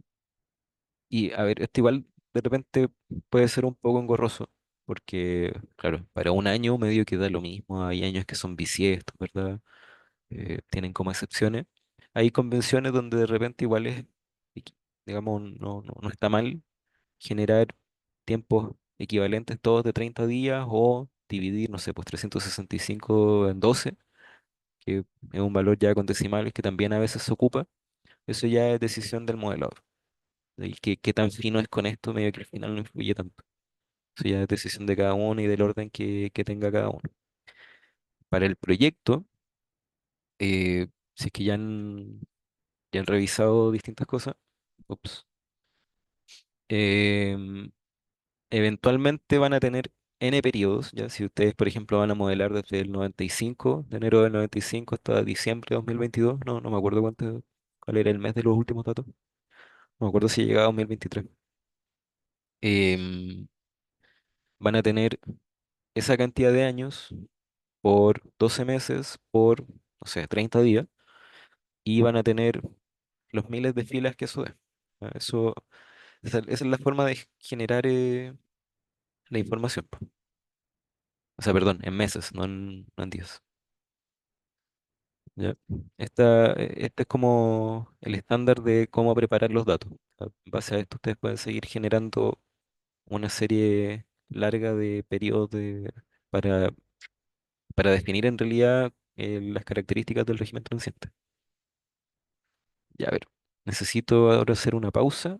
y a ver, esto igual de repente puede ser un poco engorroso, porque, claro, para un año medio que da lo mismo. Hay años que son bisiestos, ¿verdad? Tienen como excepciones. Hay convenciones donde de repente digamos, no está mal generar tiempos equivalentes todos de 30 días o dividir, no sé, pues 365 en 12, que es un valor ya con decimales que también a veces se ocupa. Eso ya es decisión del modelador. Y qué tan fino es con esto, medio que al final no influye tanto. Eso ya es decisión de cada uno y del orden que tenga cada uno. Para el proyecto, si es que ya han revisado distintas cosas, ups, em, eventualmente van a tener N periodos, ya si ustedes, por ejemplo, van a modelar desde el 95, de enero del 95 hasta diciembre de 2022, no me acuerdo cuál era el mes de los últimos datos, no me acuerdo si llegaba a 2023. em, Van a tener esa cantidad de años por 12 meses, por, no sé, 30 días, y van a tener los miles de filas que eso es. Eso, esa es la forma de generar la información, po. O sea, perdón, en meses, no en días. ¿Ya? Este es como el estándar de cómo preparar los datos. En base a esto, ustedes pueden seguir generando una serie larga de periodos para, para definir en realidad las características del régimen transiente. Ya, a ver, necesito ahora hacer una pausa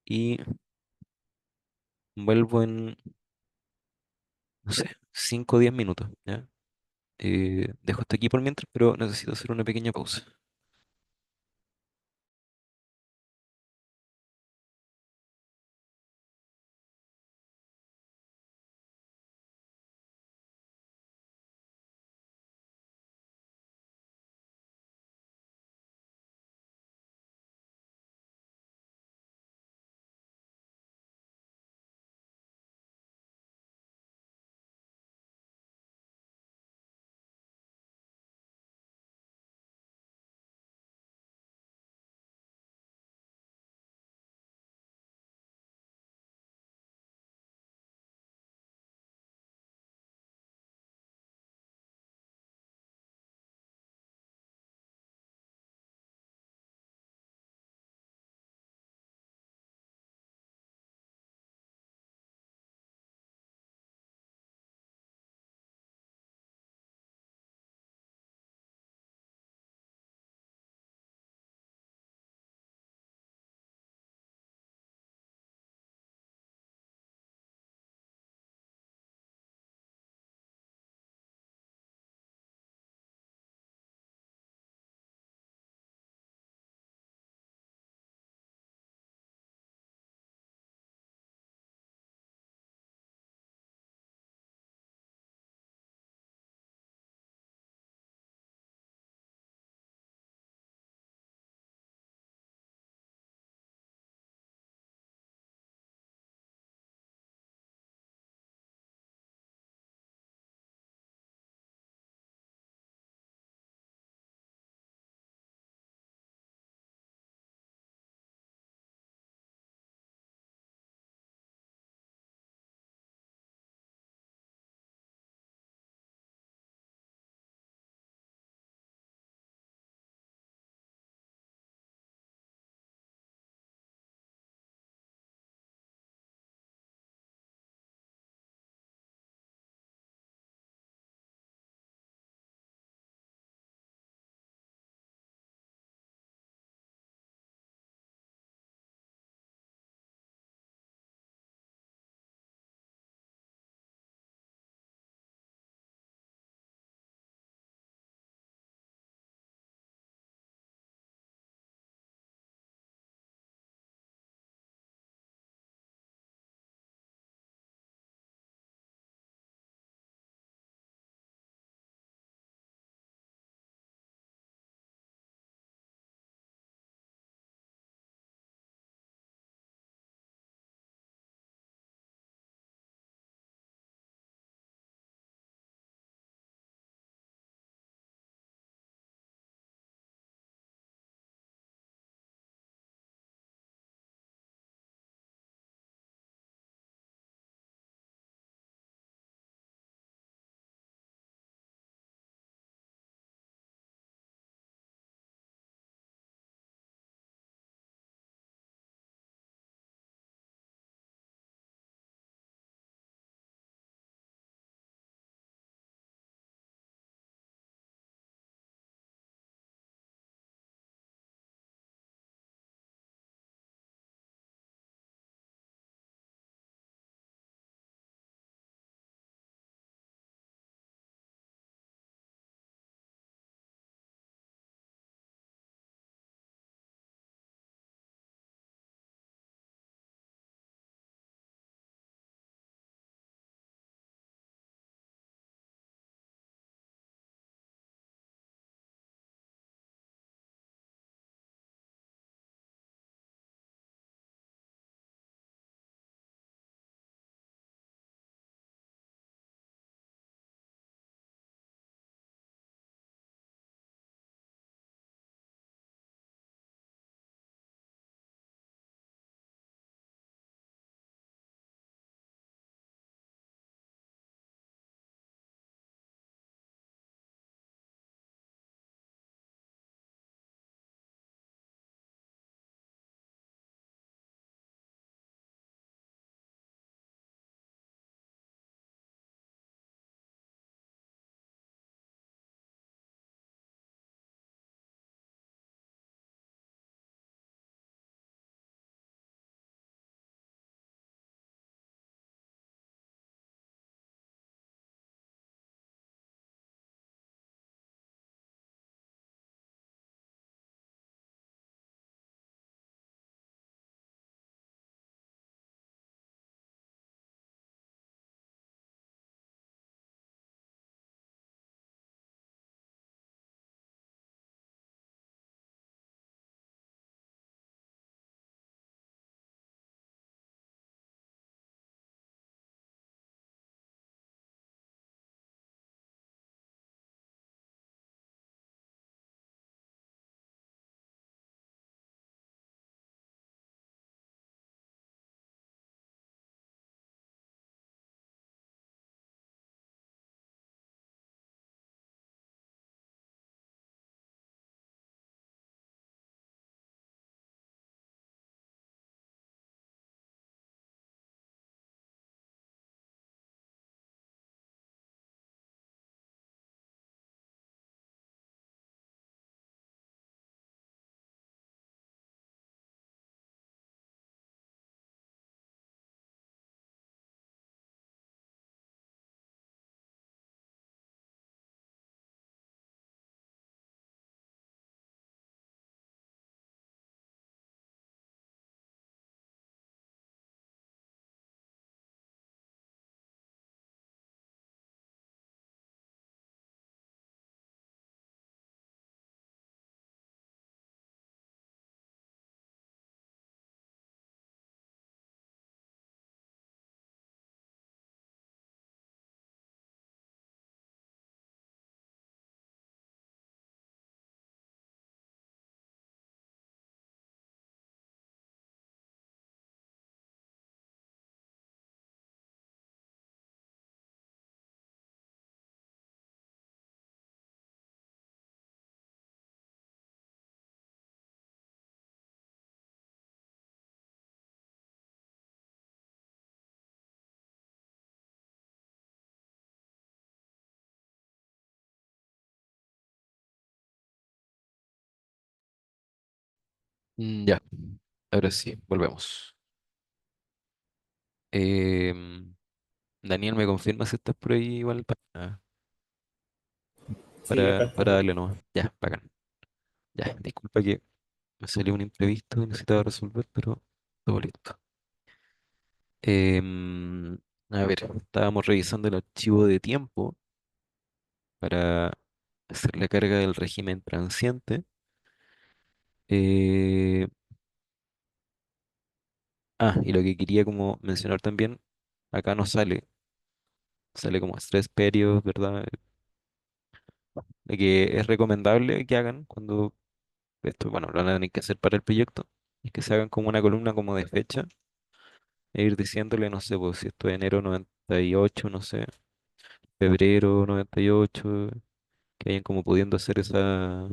y vuelvo en, no sé, 5 o 10 minutos, ¿ya? Dejo esto aquí por mientras, pero necesito hacer una pequeña pausa. Ya, ahora sí, volvemos. Daniel, ¿me confirma si estás por ahí igual Sí, acá para estamos. darle nomás? Ya, bacán. Ya, disculpa que me salió un imprevisto y necesitaba resolver, pero todo listo. Em, a ver, estábamos revisando el archivo de tiempo para hacer la carga del régimen transiente. Eh, y lo que quería como mencionar también, acá no sale como stress periods, ¿verdad? De que es recomendable que hagan cuando esto, bueno, lo van a tener que hacer para el proyecto, es que se hagan como una columna como de fecha e ir diciéndole, no sé, pues si esto es enero 98, no sé, febrero 98, que vayan como pudiendo hacer esa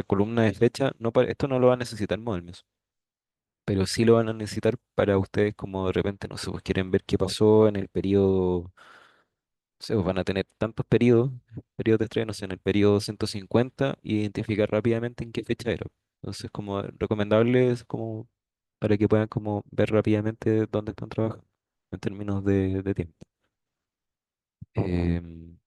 columna de fecha. No, esto no lo va a necesitar Modelmes, pero sí lo van a necesitar para ustedes como de repente, no sé, pues quieren ver qué pasó en el periodo, no sé, pues van a tener tantos periodos de estreno, no sé, en el periodo 150, y identificar rápidamente en qué fecha era. Entonces, como recomendable es como para que puedan como ver rápidamente dónde están trabajando en términos de tiempo. Em,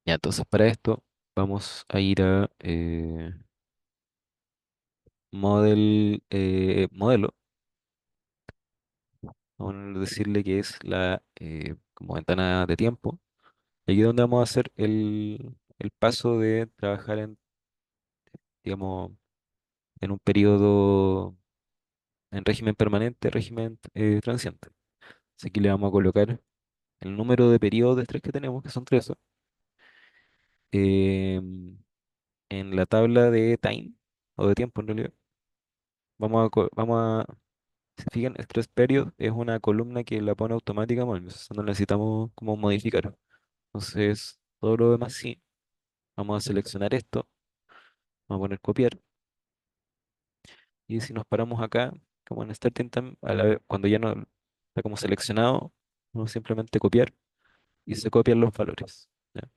ya, entonces para esto vamos a ir a modelo. Vamos a decirle que es la como ventana de tiempo. Y aquí es donde vamos a hacer el paso de trabajar en, digamos, en un periodo en régimen permanente, régimen transiente. Así que le vamos a colocar el número de periodos de estrés que tenemos, que son 13, em, en la tabla de time, o de tiempo en realidad. Vamos a, si fijan, stress period es una columna que la pone automática, bueno, no necesitamos como modificar. Entonces, todo lo demás sí. Vamos a seleccionar esto, vamos a poner copiar. Y si nos paramos acá, como en Starting Time, cuando ya no está como seleccionado, vamos simplemente copiar y se copian los valores. ¿Ya?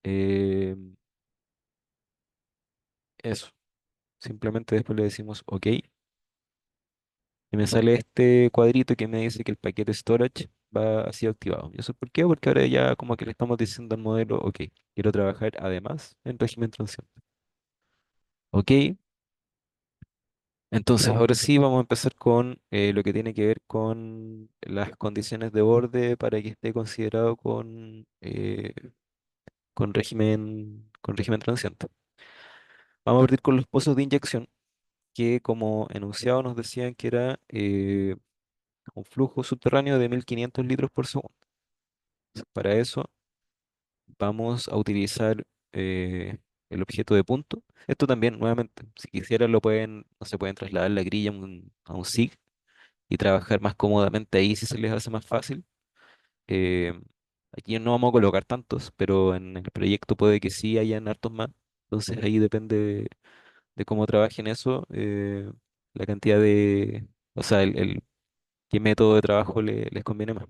Eh, eso. Simplemente después le decimos OK. Y me sale este cuadrito que me dice que el paquete storage va así activado. ¿Y eso por qué? Porque ahora ya como que le estamos diciendo al modelo, OK, quiero trabajar además en régimen transiente. OK. Entonces, ahora sí vamos a empezar con lo que tiene que ver con las condiciones de borde para que esté considerado con régimen transiente. Vamos a partir con los pozos de inyección, que como enunciado nos decían que era un flujo subterráneo de 1500 litros por segundo. Entonces, para eso vamos a utilizar el objeto de punto. Esto también, nuevamente, si quisieran lo pueden, no se pueden trasladar la grilla a un SIG y trabajar más cómodamente ahí si se les hace más fácil. Eh, Aquí no vamos a colocar tantos, pero en el proyecto puede que sí hayan hartos más. Entonces ahí depende de cómo trabajen eso, la cantidad o sea, qué método de trabajo les conviene más.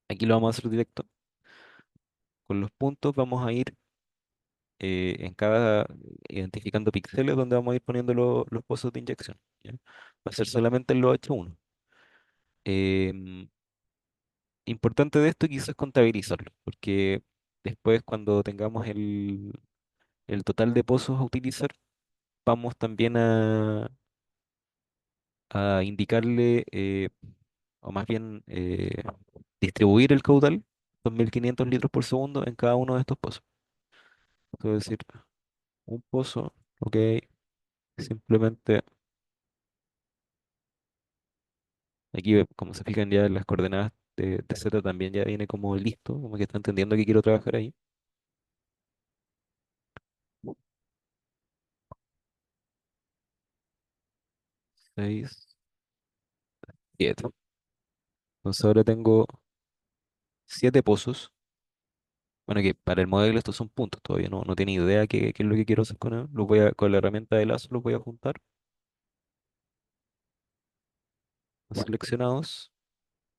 Aquí lo vamos a hacer directo. Con los puntos vamos a ir identificando píxeles donde vamos a ir poniendo los pozos de inyección. ¿Ya? Va a ser solamente en los H1. Em, Importante de esto quizás contabilizarlo, porque después cuando tengamos el total de pozos a utilizar, vamos también a indicarle, o más bien distribuir el caudal, 2500 litros por segundo en cada uno de estos pozos. Es decir, un pozo, ok, simplemente aquí, como se fijan ya las coordenadas de Z también ya viene como listo, como que está entendiendo que quiero trabajar ahí. 6, 7. Entonces ahora tengo 7 pozos. Bueno, que para el modelo estos son puntos, todavía no tiene idea qué es lo que quiero hacer con él. Con la herramienta de lazo los voy a juntar, seleccionados,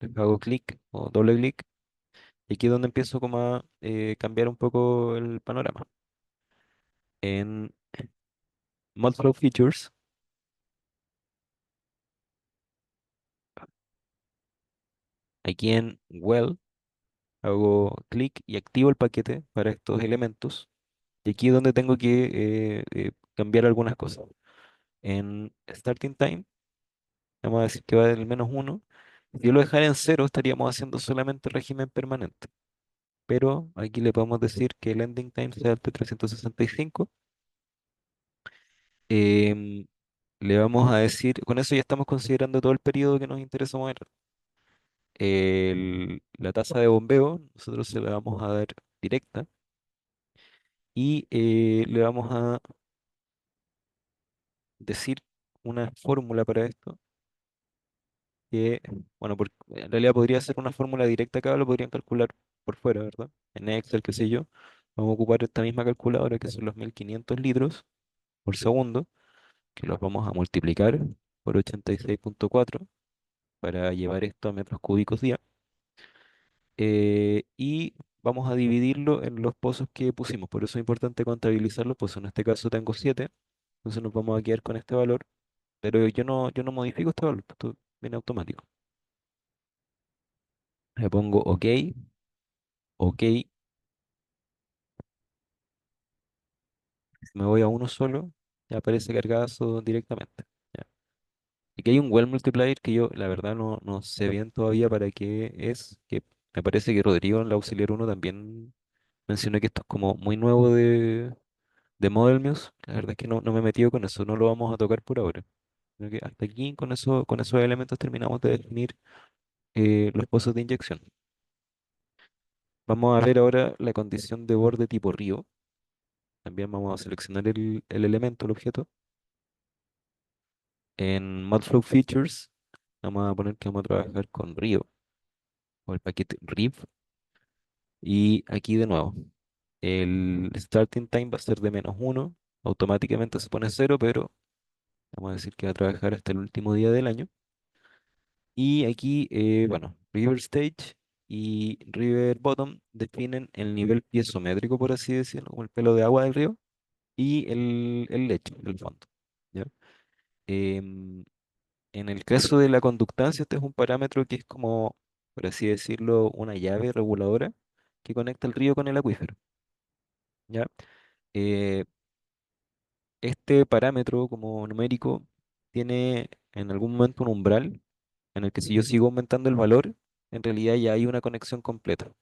les hago clic o doble clic, y aquí es donde empiezo como a cambiar un poco el panorama. En Multiply Features, aquí en Well, hago clic y activo el paquete para estos elementos. Y aquí es donde tengo que cambiar algunas cosas. En Starting Time, vamos a decir que va del -1. Si yo lo dejara en cero, estaríamos haciendo solamente régimen permanente. Pero aquí le podemos decir que el Ending Time sea el de 365. Em, Le vamos a decir, con eso ya estamos considerando todo el periodo que nos interesa mover. La tasa de bombeo, nosotros se la vamos a dar directa y le vamos a decir una fórmula para esto que, bueno, en realidad podría ser una fórmula directa acá, lo podrían calcular por fuera, ¿verdad? En Excel, qué sé yo. Vamos a ocupar esta misma calculadora que son los 1500 litros por segundo, que los vamos a multiplicar por 86,4 para llevar esto a metros cúbicos día. Y vamos a dividirlo en los pozos que pusimos. Por eso es importante contabilizar los pozos. En este caso tengo 7, entonces nos vamos a quedar con este valor. Pero yo no modifico este valor, esto viene automático. Le pongo OK, OK, si me voy a uno solo, ya aparece cargazo directamente. Ya. Y que hay un well multiplier que yo la verdad no sé bien todavía para qué es, que me parece que Rodrigo en la auxiliar uno también mencionó que esto es como muy nuevo de Model Muse. La verdad es que no me he metido con eso, no lo vamos a tocar por ahora. Creo que hasta aquí con eso, con esos elementos terminamos de definir los pozos de inyección. Vamos a ver ahora la condición de borde tipo río. También vamos a seleccionar el elemento, el objeto. En Modflow Features vamos a poner que vamos a trabajar con río o el paquete riv. Y aquí de nuevo, el starting time va a ser de -1. Automáticamente se pone 0, pero vamos a decir que va a trabajar hasta el último día del año. Y aquí, bueno, River Stage y River Bottom definen el nivel piezométrico, por así decirlo, como el pelo de agua del río, y el lecho, el fondo. ¿Ya? Em, en el caso de la conductancia, este es un parámetro que es como, por así decirlo, una llave reguladora que conecta el río con el acuífero. ¿Ya? Eh, este parámetro como numérico tiene en algún momento un umbral en el que si yo sigo aumentando el valor, en realidad ya hay una conexión completa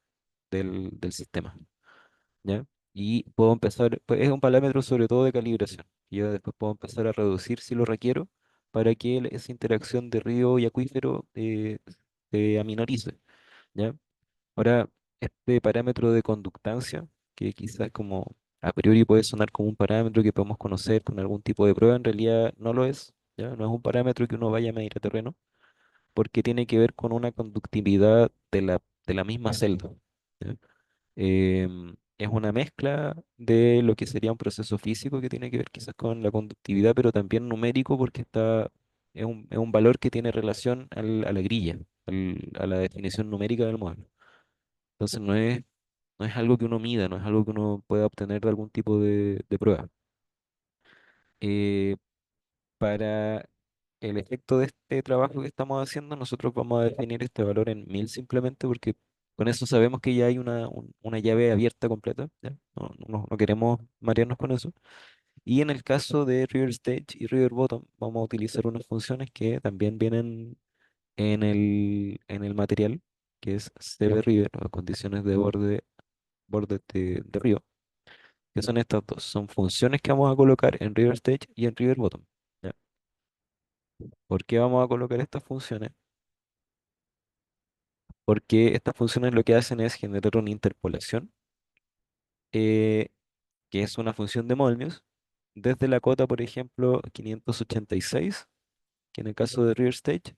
del sistema, ¿ya? Y puedo empezar, pues es un parámetro sobre todo de calibración. Y yo después puedo empezar a reducir si lo requiero para que esa interacción de río y acuífero se aminorice, ¿ya? Ahora, este parámetro de conductancia, que quizás como a priori puede sonar como un parámetro que podemos conocer con algún tipo de prueba, en realidad no lo es, ¿ya? No es un parámetro que uno vaya a medir a terreno porque tiene que ver con una conductividad de la misma celda. ¿Ya? Es una mezcla de lo que sería un proceso físico que tiene que ver quizás con la conductividad, pero también numérico porque es un valor que tiene relación a la grilla, a la definición numérica del modelo. Entonces no es algo que uno mida, no es algo que uno pueda obtener de algún tipo de prueba. Eh, Para el efecto de este trabajo que estamos haciendo, nosotros vamos a definir este valor en 1000 simplemente porque con eso sabemos que ya hay una llave abierta completa, ¿ya? No queremos marearnos con eso. Y en el caso de River Stage y River Bottom, vamos a utilizar unas funciones que también vienen en el material, que es CB River, o condiciones de borde de río, que son estas dos. Son funciones que vamos a colocar en River Stage y en River Bottom. ¿Ya? ¿Por qué vamos a colocar estas funciones? Porque estas funciones lo que hacen es generar una interpolación, eh, que es una función de Molnius, desde la cota, por ejemplo, 586, que en el caso de River Stage,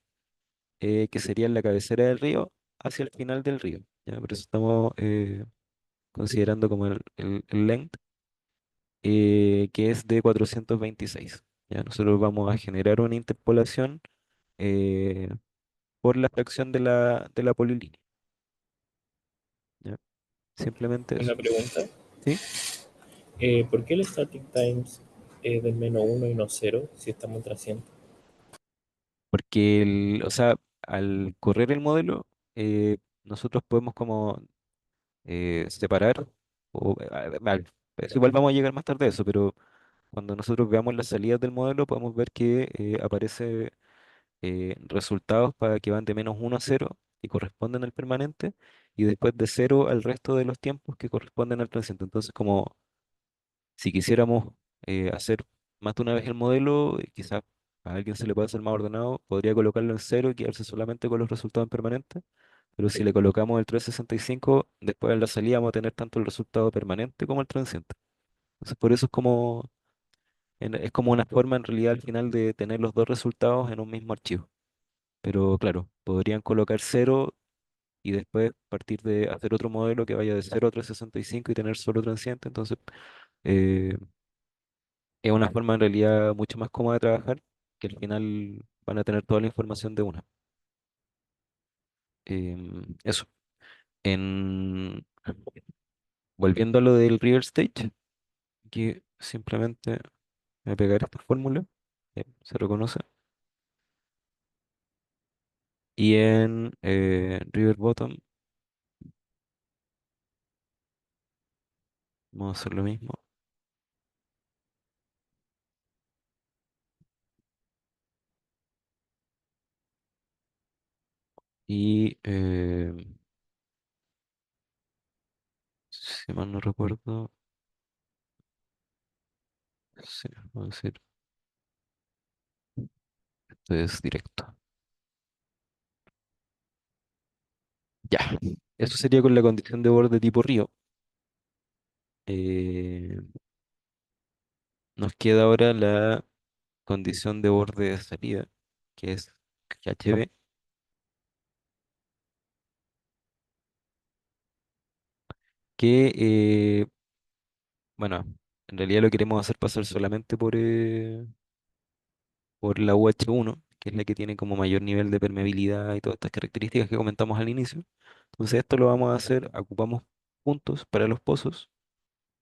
que sería en la cabecera del río, hacia el final del río. ¿Ya? Por eso estamos considerando como el length, que es de 426. ¿Ya? Nosotros vamos a generar una interpolación eh, por la fracción de la polilínea. ¿Ya? Simplemente Una eso. pregunta. ¿Sí? ¿Por qué el starting times es del -1 y no cero si estamos en 300? Porque, o sea, al correr el modelo, nosotros podemos como separar, eso igual vamos a llegar más tarde a eso, pero cuando nosotros veamos las salidas del modelo, podemos ver que aparece resultados para que van de -1 a cero y corresponden al permanente, y después de cero al resto de los tiempos que corresponden al transiente. Entonces, como si quisiéramos hacer más de una vez el modelo, quizás a alguien se le puede hacer más ordenado, podría colocarlo en cero y quedarse solamente con los resultados en permanente. Pero si le colocamos el 365, después en la salida vamos a tener tanto el resultado permanente como el transiente. Entonces, por eso es como, es como una forma en realidad al final de tener los dos resultados en un mismo archivo. Pero claro, podrían colocar cero y después partir de hacer otro modelo que vaya de cero a 365 y tener solo transiente. Entonces, eh, es una forma en realidad mucho más cómoda de trabajar, que al final van a tener toda la información de una. Eso. En, volviendo a lo del real stage, que simplemente voy a pegar esta fórmula, se reconoce. Y en River Bottom vamos a hacer lo mismo. Y si mal no recuerdo, sí, vamos a decir, esto es directo. Ya, eso sería con la condición de borde tipo río. Eh, Nos queda ahora la condición de borde de salida, que es HB, que, bueno, en realidad lo queremos hacer pasar solamente por la UH1, que es la que tiene como mayor nivel de permeabilidad y todas estas características que comentamos al inicio. Entonces esto lo vamos a hacer, ocupamos puntos para los pozos,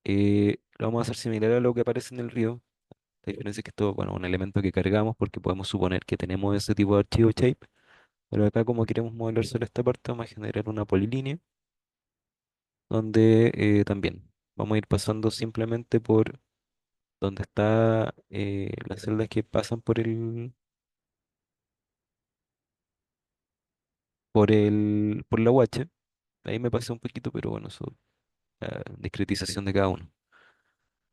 lo vamos a hacer similar a lo que aparece en el río. La diferencia es que esto, bueno, es un elemento que cargamos porque podemos suponer que tenemos ese tipo de archivo shape, pero acá como queremos modelar solo esta parte, vamos a generar una polilínea donde también vamos a ir pasando simplemente por donde está las celdas que pasan por la UH. Ahí me pasé un poquito, pero bueno, eso, la discretización de cada uno.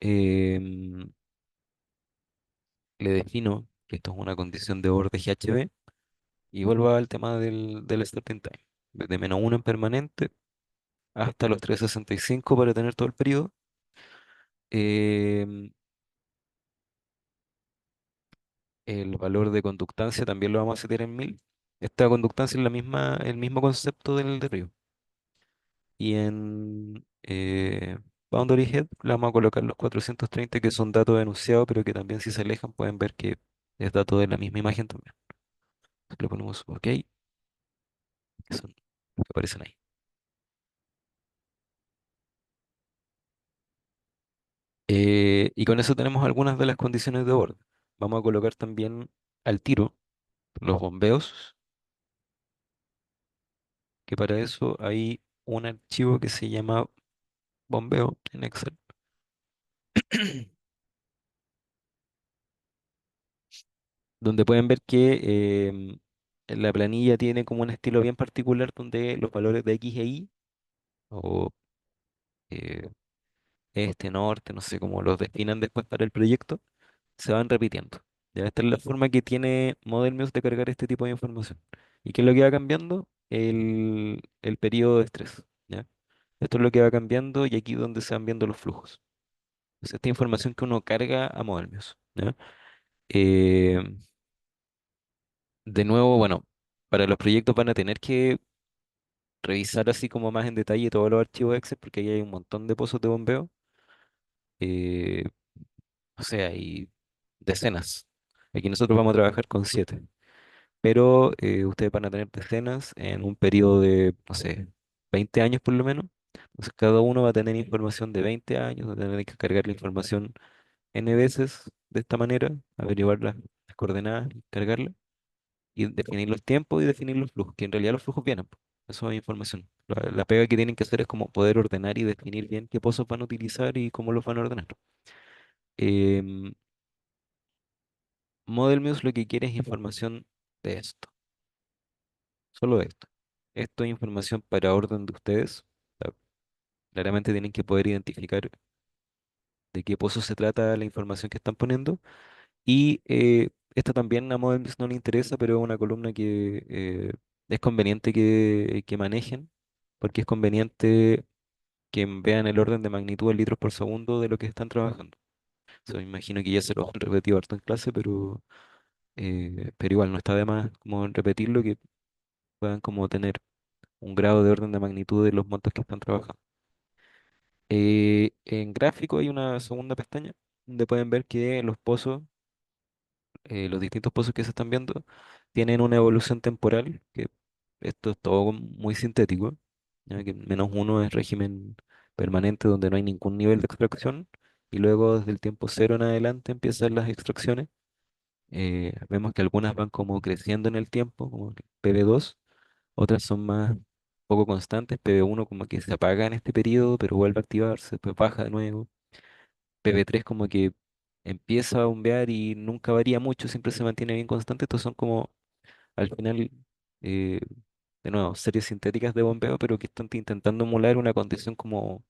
Em, Le defino que esto es una condición de borde GHB y vuelvo al tema del starting time. Desde -1 en permanente hasta los 365 para tener todo el periodo. Em, el valor de conductancia también lo vamos a setear en 1000. Esta conductancia es la misma, el mismo concepto del de Río. Y en Boundary Head le vamos a colocar los 430 que son datos enunciados, pero que también si se alejan pueden ver que es dato de la misma imagen también. Le ponemos OK, que son los que aparecen ahí. Y con eso tenemos algunas de las condiciones de borde. Vamos a colocar también al tiro los bombeos, que para eso hay un archivo que se llama bombeo en Excel, donde pueden ver que la planilla tiene como un estilo bien particular donde los valores de X e Y, o eh, este, norte, no sé cómo los definan después para el proyecto, se van repitiendo. Ya esta es la forma que tiene ModelMuse de cargar este tipo de información. ¿Y qué es lo que va cambiando? El periodo de estrés. ¿Ya? Esto es lo que va cambiando y aquí es donde se van viendo los flujos. Es esta información que uno carga a ModelMuse. ¿Ya? Eh, de nuevo, bueno, para los proyectos van a tener que revisar así como más en detalle todos los archivos Excel porque ahí hay un montón de pozos de bombeo. Eh, o sea, hay decenas. Aquí nosotros vamos a trabajar con 7. Pero ustedes van a tener decenas en un periodo de, no sé, 20 años por lo menos. Entonces cada uno va a tener información de 20 años, va a tener que cargar la información n veces de esta manera, averiguar las coordenadas, y cargarla, y definir los tiempos y definir los flujos, que en realidad los flujos vienen, po. Eso es información. La pega que tienen que hacer es como poder ordenar y definir bien qué pozos van a utilizar y cómo los van a ordenar. Em, ModelMuse lo que quiere es información de esto, solo de esto. Esto es información para orden de ustedes. O claramente tienen que poder identificar de qué pozo se trata la información que están poniendo. Y esta también a ModelMix no le interesa, pero es una columna que es conveniente que manejen, porque es conveniente que vean el orden de magnitud en litros por segundo de lo que están trabajando. Eso me imagino que ya se lo han repetido harto en clase, pero igual no está de más como repetirlo, que puedan como tener un grado de orden de magnitud de los montos que están trabajando. En gráfico hay una segunda pestaña donde pueden ver que los pozos, los distintos pozos que se están viendo, tienen una evolución temporal, que esto es todo muy sintético, ya que -1 es régimen permanente donde no hay ningún nivel de extracción, y luego desde el tiempo cero en adelante empiezan las extracciones. Vemos que algunas van como creciendo en el tiempo, como que PB2, otras son más poco constantes, PB1 como que se apaga en este periodo, pero vuelve a activarse, después baja de nuevo. PB3 como que empieza a bombear y nunca varía mucho, siempre se mantiene bien constante. Estos son como, al final, eh, de nuevo, series sintéticas de bombeo, pero que están intentando emular una condición como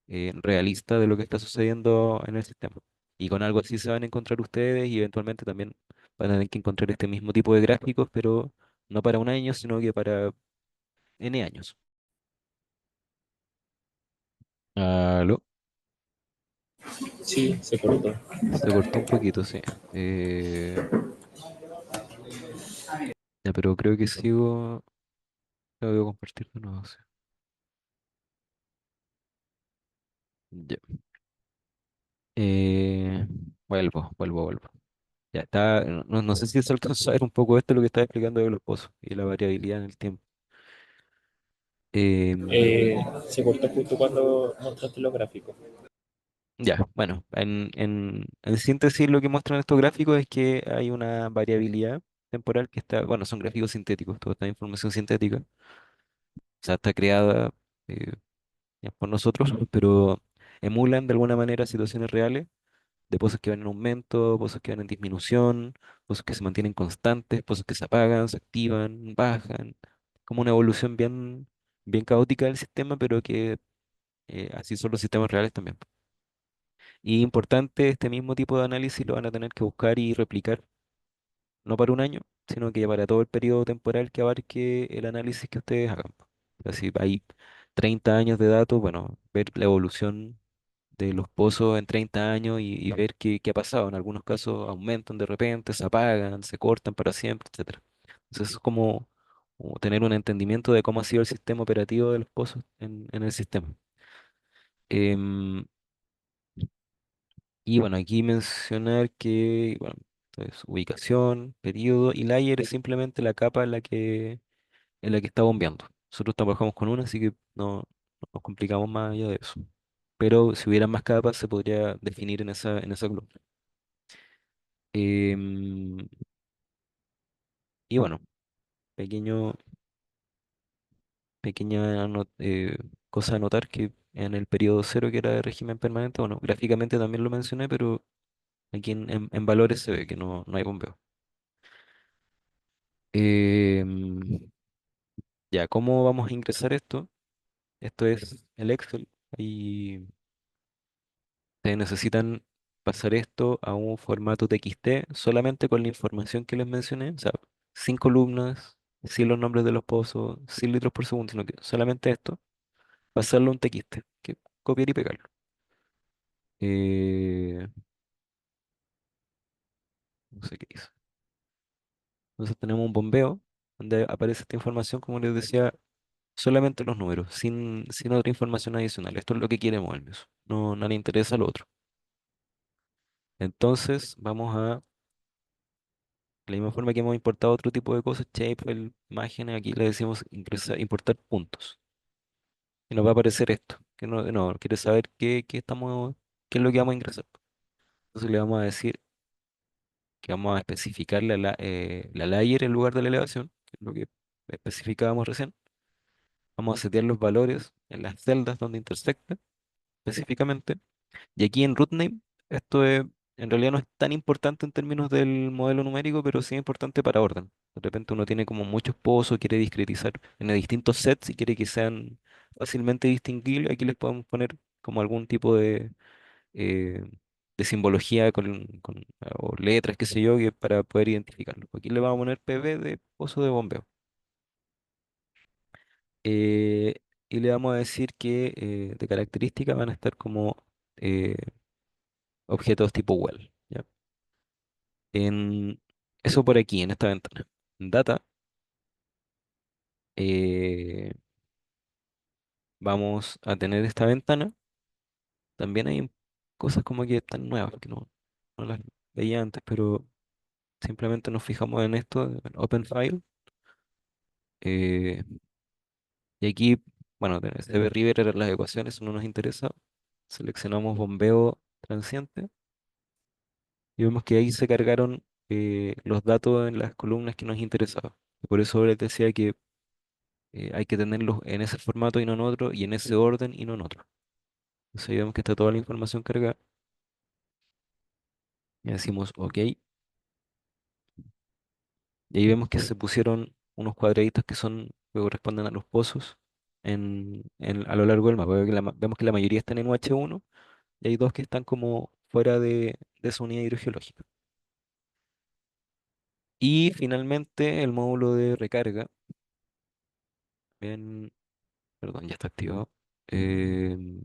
realista de lo que está sucediendo en el sistema. Y con algo así se van a encontrar ustedes y eventualmente también van a tener que encontrar este mismo tipo de gráficos, pero no para un año, sino que para N años. Aló, Sí, se cortó. se cortó un poquito, sí. Eh, ya, pero creo que sigo. Lo voy a compartir de nuevo, sí. Ya. Eh, vuelvo. Ya está. No sé si se alcanzó a ver un poco esto lo que estaba explicando de los pozos y la variabilidad en el tiempo. Em, Se cortó justo cuando mostraste los gráficos. ya, bueno, en síntesis lo que muestran estos gráficos es que hay una variabilidad temporal que está, bueno, son gráficos sintéticos, toda esta información sintética, o sea, está creada eh, ya por nosotros, pero emulan de alguna manera situaciones reales de pozos que van en aumento, pozos que van en disminución, pozos que se mantienen constantes, pozos que se apagan, se activan, bajan, como una evolución bien caótica del sistema, pero que así son los sistemas reales también. Y importante, este mismo tipo de análisis lo van a tener que buscar y replicar, no para un año, sino que para todo el periodo temporal que abarque el análisis que ustedes hagan, po. O sea, si hay 30 años de datos, bueno, ver la evolución de los pozos en 30 años y ver qué ha pasado. En algunos casos aumentan de repente, se apagan, se cortan para siempre, etcétera. Entonces es como tener un entendimiento de cómo ha sido el sistema operativo de los pozos en el sistema. Em, y bueno, aquí mencionar que, bueno, entonces, ubicación, periodo y layer es simplemente la capa en la que está bombeando. Nosotros trabajamos con una, así que no nos complicamos más allá de eso. Pero si hubiera más capas, se podría definir en esa columna. Em, y bueno, pequeño, cosa a notar que en el periodo cero, que era de régimen permanente, bueno, gráficamente también lo mencioné, pero aquí en valores se ve que no hay bombeo. Em, ya, ¿cómo vamos a ingresar esto? Esto es el Excel. Ahí ustedes necesitan pasar esto a un formato TXT solamente con la información que les mencioné, o sea, sin columnas, sin los nombres de los pozos, sin litros por segundo, sino que solamente esto, pasarlo a un TXT, que copiar y pegarlo. Eh, no sé qué hice. Entonces tenemos un bombeo donde aparece esta información, como les decía, solamente los números, sin otra información adicional. Esto es lo que quiere Mobius. No le interesa lo otro. Entonces vamos a, de la misma forma que hemos importado otro tipo de cosas, shape, imágenes, aquí le decimos importar puntos. Y nos va a aparecer esto. que no, quiere saber qué es lo que vamos a ingresar. Entonces le vamos a decir que vamos a especificar la layer en lugar de la elevación, que es lo que especificábamos recién. Vamos a setear los valores en las celdas donde intersecta específicamente. Y aquí en rootname, esto en realidad no es tan importante en términos del modelo numérico, pero sí es importante para orden. De repente uno tiene como muchos pozos, quiere discretizar en distintos sets y quiere que sean fácilmente distinguibles. Aquí les podemos poner como algún tipo eh, de simbología o letras, qué sé yo, para poder identificarlo. Aquí le vamos a poner PV de pozo de bombeo. Eh, y le vamos a decir que de características van a estar como eh, objetos tipo well. ¿Ya? En, eso por aquí, en esta ventana. En data, eh, vamos a tener esta ventana. También hay cosas como que están nuevas, que no las veía antes, pero simplemente nos fijamos en esto, en Open File. eh, y aquí, bueno, CB River eran las ecuaciones, eso no nos interesa. Seleccionamos bombeo transiente y vemos que ahí se cargaron los datos en las columnas que nos interesaban. Por eso les decía que hay que tenerlos en ese formato y no en otro, y en ese orden y no en otro. Entonces ahí vemos que está toda la información cargada. Y decimos OK. Y ahí vemos que se pusieron unos cuadraditos que corresponden a los pozos a lo largo del mapa. Vemos que la mayoría están en UH1 y hay dos que están como fuera de esa unidad hidrogeológica. Y finalmente el módulo de recarga, en, perdón, ya está activado. Em,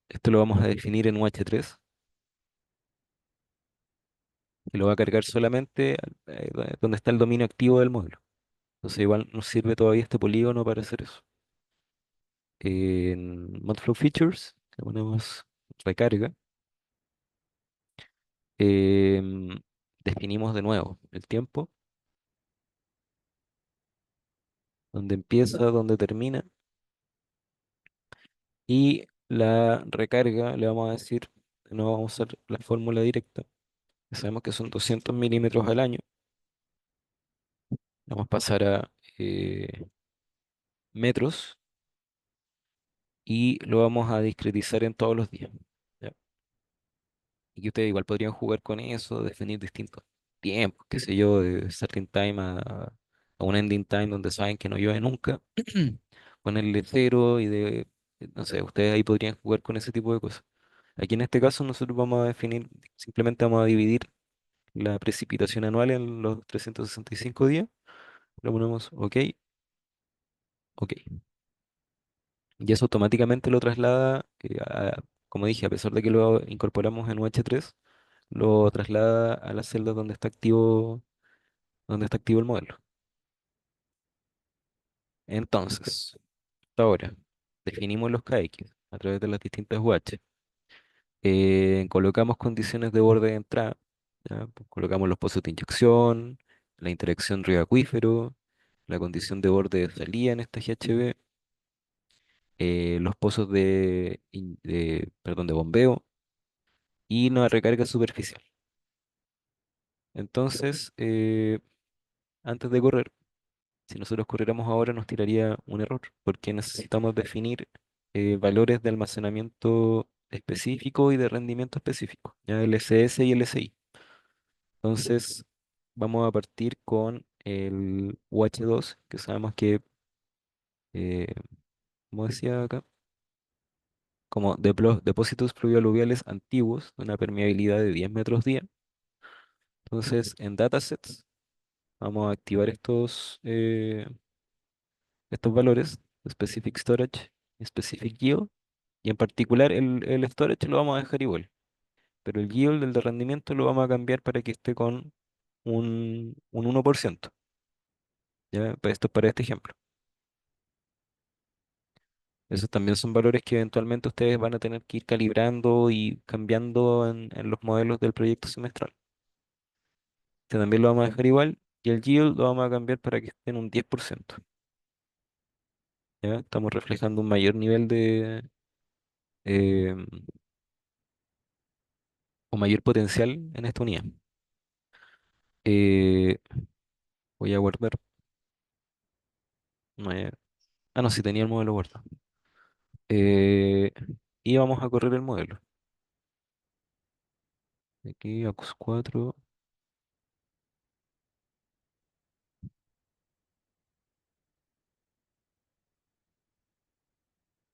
Esto lo vamos a definir en UH3 y lo va a cargar solamente donde está el dominio activo del módulo. Entonces igual nos sirve todavía este polígono para hacer eso. En Modflow Features le ponemos recarga. em, Definimos de nuevo el tiempo, donde empieza, donde termina. Y la recarga le vamos a decir, no vamos a usar la fórmula directa, que sabemos que son 200 milímetros al año. Vamos a pasar a metros y lo vamos a discretizar en todos los días. ¿Ya? Y que ustedes igual podrían jugar con eso, definir distintos tiempos, qué sé yo, de starting time a un ending time donde saben que no llueve nunca, ponerle cero no sé, ustedes ahí podrían jugar con ese tipo de cosas. Aquí en este caso nosotros vamos a definir, simplemente vamos a dividir la precipitación anual en los 365 días, le ponemos OK, OK. Y eso automáticamente lo traslada, como dije, a pesar de que lo incorporamos en UH3, lo traslada a las celdas donde está activo el modelo. Entonces, hasta ahora, definimos los KX a través de las distintas UH. Colocamos condiciones de borde de entrada, ¿ya? Pues colocamos los pozos de inyección, la interacción río-acuífero, la condición de borde de salida en esta GHB, los pozos de bombeo y una recarga superficial. Entonces, antes de correr, si nosotros corriéramos ahora nos tiraría un error, porque necesitamos definir valores de almacenamiento específico y de rendimiento específico, ya LCS y LSI. Entonces, vamos a partir con el UH2, que sabemos que, eh, como decía acá, como depósitos pluvialuviales antiguos, de una permeabilidad de 10 metros día. Entonces, en datasets, vamos a activar estos valores, specific storage, specific yield, y en particular el storage lo vamos a dejar igual, pero el yield, el de rendimiento, lo vamos a cambiar para que esté con un 1%, ¿ya? Esto es para este ejemplo. Esos también son valores que eventualmente ustedes van a tener que ir calibrando y cambiando en los modelos del proyecto semestral. Este también lo vamos a dejar igual y el yield lo vamos a cambiar para que esté en un 10%. ¿ya? Estamos reflejando un mayor nivel de, eh, o mayor potencial en esta unidad. Eh, Voy a guardar. No, no, sí tenía el modelo guardado. Eh, y vamos a correr el modelo. Aquí, ACUS 4.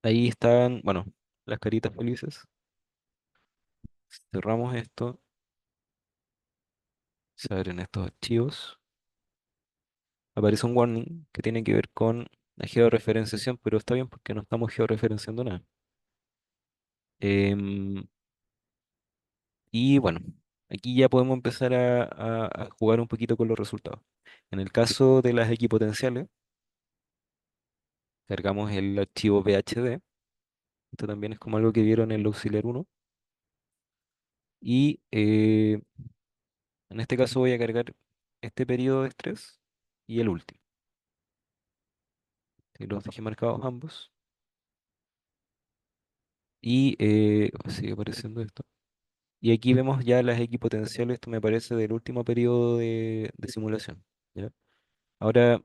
Ahí están, bueno, las caritas felices. Cerramos esto. Se abren estos archivos. Aparece un warning que tiene que ver con la georreferenciación, pero está bien porque no estamos georreferenciando nada. Em, y bueno, aquí ya podemos empezar a jugar un poquito con los resultados. En el caso de las equipotenciales, cargamos el archivo VHD. Esto también es como algo que vieron en el auxiliar 1. Y en este caso voy a cargar este periodo de estrés y el último. Que los dejé marcados ambos. Y sigue apareciendo esto. Y aquí vemos ya las equipotenciales, esto me parece del último periodo de simulación. ¿Ya? Ahora,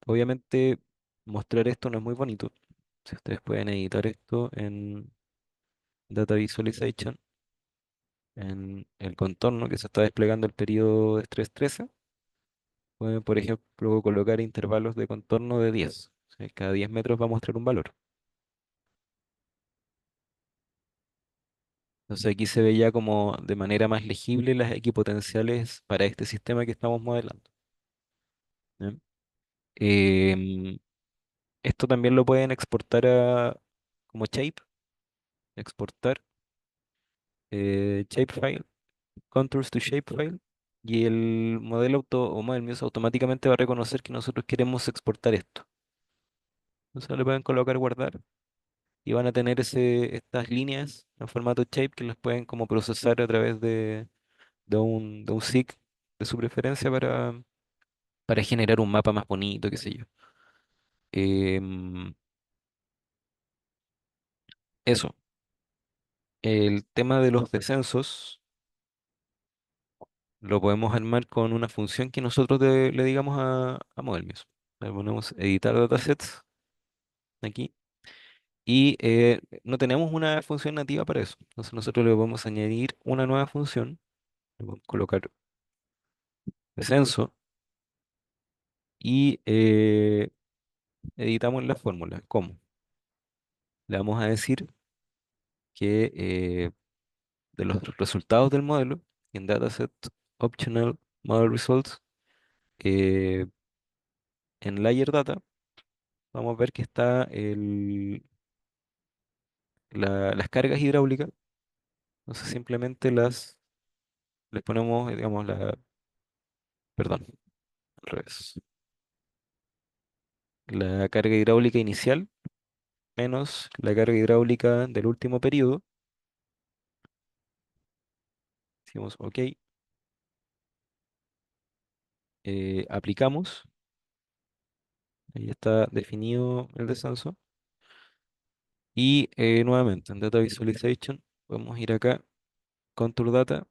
obviamente, mostrar esto no es muy bonito. Si ustedes pueden editar esto en Data Visualization, en el contorno que se está desplegando el periodo de estrés 13, pueden, por ejemplo, colocar intervalos de contorno de 10. O sea, cada 10 metros va a mostrar un valor. Entonces aquí se ve ya como de manera más legible las equipotenciales para este sistema que estamos modelando. ¿Ya? Em, Esto también lo pueden exportar como shape, exportar shapefile, contours to shapefile, y el modelo o Model Muse automáticamente va a reconocer que nosotros queremos exportar esto. Entonces le pueden colocar guardar y van a tener estas líneas en formato shape que las pueden como procesar a través de un SIG de su preferencia para generar un mapa más bonito, qué sé yo. Em, Eso, el tema de los descensos lo podemos armar con una función que nosotros le digamos a ModelMuse. Le ponemos editar datasets aquí y no tenemos una función nativa para eso. Entonces nosotros le podemos añadir una nueva función, le podemos colocar descenso y editamos la fórmula. ¿Cómo? Le vamos a decir que de los resultados del modelo, en dataset optional model results, eh, en layer data, vamos a ver que está las cargas hidráulicas. Entonces simplemente les ponemos, digamos, perdón, al revés. La carga hidráulica inicial menos la carga hidráulica del último periodo. Decimos OK, aplicamos, ahí está definido el descenso. Y nuevamente en Data Visualization podemos ir acá, Contour Data,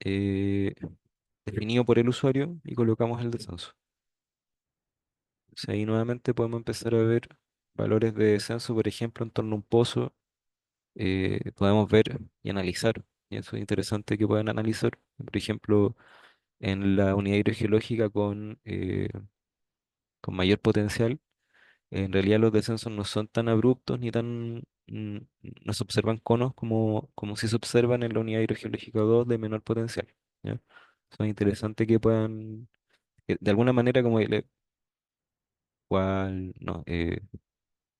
eh, definido por el usuario y colocamos el descenso. Entonces ahí nuevamente podemos empezar a ver valores de descenso, por ejemplo, en torno a un pozo. Podemos ver y analizar, y eso es interesante que puedan analizar, por ejemplo, en la unidad hidrogeológica con mayor potencial, en realidad los descensos no son tan abruptos ni no se observan conos como si se observan en la unidad hidrogeológica 2 de menor potencial. ¿Ya? Eso es interesante que puedan, que de alguna manera como no,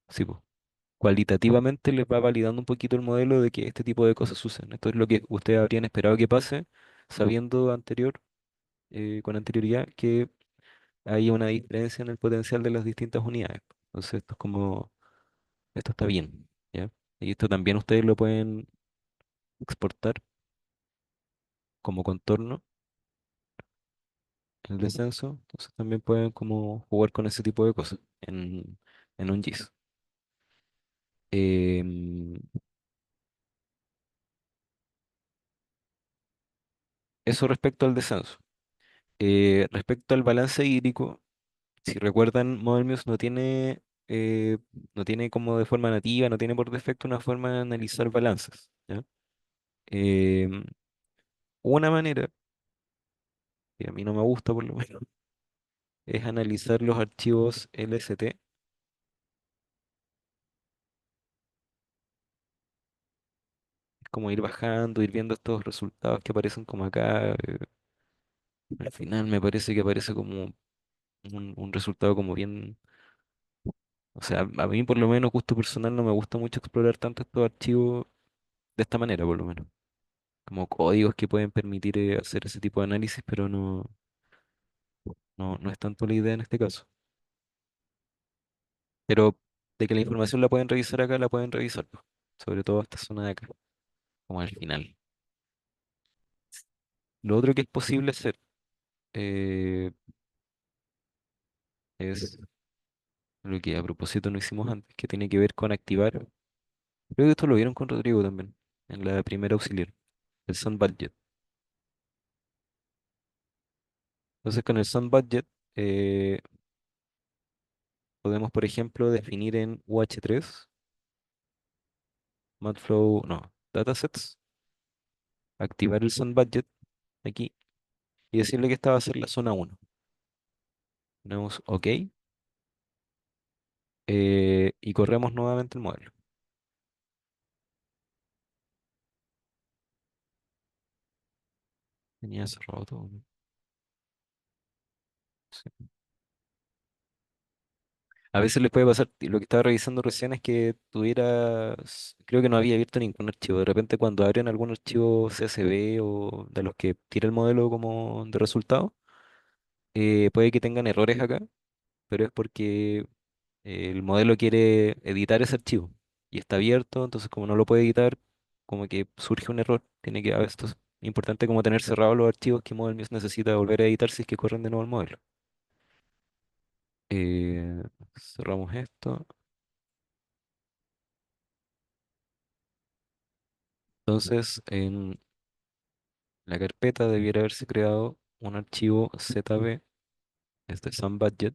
sí, po, cualitativamente les va validando un poquito el modelo de que este tipo de cosas suceden. Esto es lo que ustedes habrían esperado que pase, sabiendo con anterioridad que hay una diferencia en el potencial de las distintas unidades. Entonces esto está bien, ¿ya? Y esto también ustedes lo pueden exportar como contorno, el descenso. Entonces también pueden como jugar con ese tipo de cosas. en un GIS. Em, Eso respecto al descenso. Respecto al balance hídrico, si recuerdan, ModelMuse no tiene como de forma nativa, no tiene por defecto una forma de analizar balances, ¿ya? Em, una manera, que a mí no me gusta por lo menos, es analizar los archivos LST, es como ir bajando, ir viendo estos resultados que aparecen como acá. Al final me parece que aparece como un resultado como bien, o sea, a mí por lo menos gusto personal no me gusta mucho explorar tanto estos archivos de esta manera por lo menos, como códigos que pueden permitir hacer ese tipo de análisis, pero no es tanto la idea en este caso. Pero de que la información la pueden revisar acá, la pueden revisar, po, sobre todo esta zona de acá, como al final. Lo otro que es posible hacer eh, es lo que a propósito no hicimos antes, que tiene que ver con activar. Creo que esto lo vieron con Rodrigo también, en la primera auxiliar, el Sun Budget. Entonces con el Sun Budget eh, podemos, por ejemplo, definir en UH3, Matflow, no, datasets, activar el Sun Budget aquí y decirle que esta va a ser la zona 1. Ponemos OK y corremos nuevamente el modelo. Tenía cerrado todo, ¿no? Sí. A veces les puede pasar, y lo que estaba revisando recién es que tuvieras, creo que no había abierto ningún archivo. De repente cuando abren algún archivo CSV o de los que tira el modelo como de resultado, puede que tengan errores acá, pero es porque el modelo quiere editar ese archivo y está abierto, entonces como no lo puede editar, como que surge un error. Tiene que, a veces es importante como tener cerrados los archivos que ModelMuse necesita volver a editar si es que corren de nuevo el modelo. Eh, Cerramos esto. Entonces, en la carpeta debiera haberse creado un archivo ZB, este Sun Budget,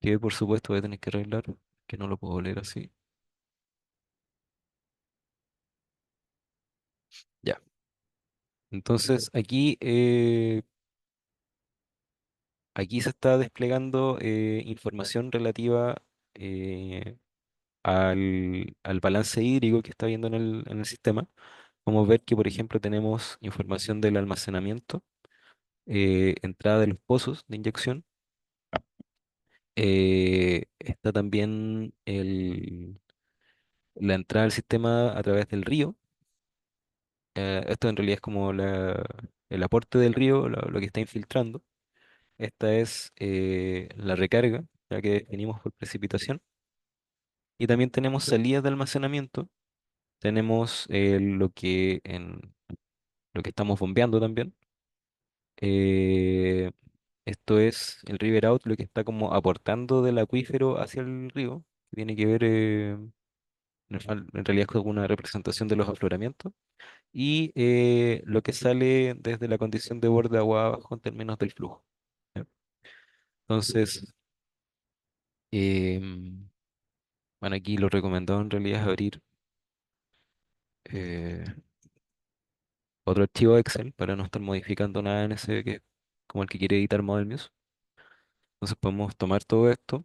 que por supuesto voy a tener que arreglar, que no lo puedo leer así. Ya. Entonces, aquí se está desplegando información relativa eh, al balance hídrico que está viendo en el sistema. Vamos a ver que, por ejemplo, tenemos información del almacenamiento, entrada de los pozos de inyección. Está también la entrada al sistema a través del río. Esto en realidad es como el aporte del río, lo que está infiltrando. Esta es la recarga, ya que definimos por precipitación. Y también tenemos salidas de almacenamiento. Tenemos lo que estamos bombeando también. Eh, Esto es el river out, lo que está como aportando del acuífero hacia el río, que tiene que ver, en realidad es como una representación de los afloramientos. Y lo que sale desde la condición de borde agua abajo en términos del flujo. ¿Ya? Entonces, em, bueno, aquí lo recomendado en realidad es abrir eh, otro archivo de Excel para no estar modificando nada en ese que como el que quiere editar ModelMuse. Entonces podemos tomar todo esto,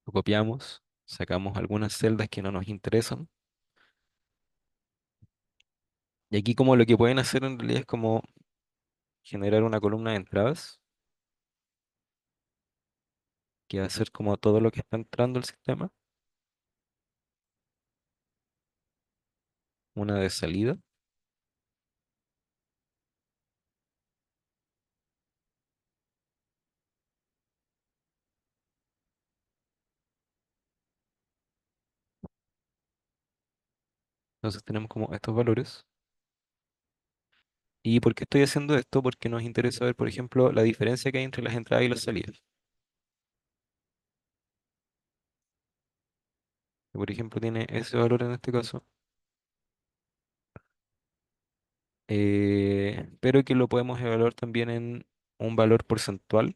lo copiamos, sacamos algunas celdas que no nos interesan. Y aquí como lo que pueden hacer en realidad es como generar una columna de entradas, que va a ser como todo lo que está entrando al sistema, una de salida. Entonces tenemos como estos valores. ¿Y por qué estoy haciendo esto? Porque nos interesa ver, por ejemplo, la diferencia que hay entre las entradas y las salidas. Que, por ejemplo, tiene ese valor en este caso, pero que lo podemos evaluar también en un valor porcentual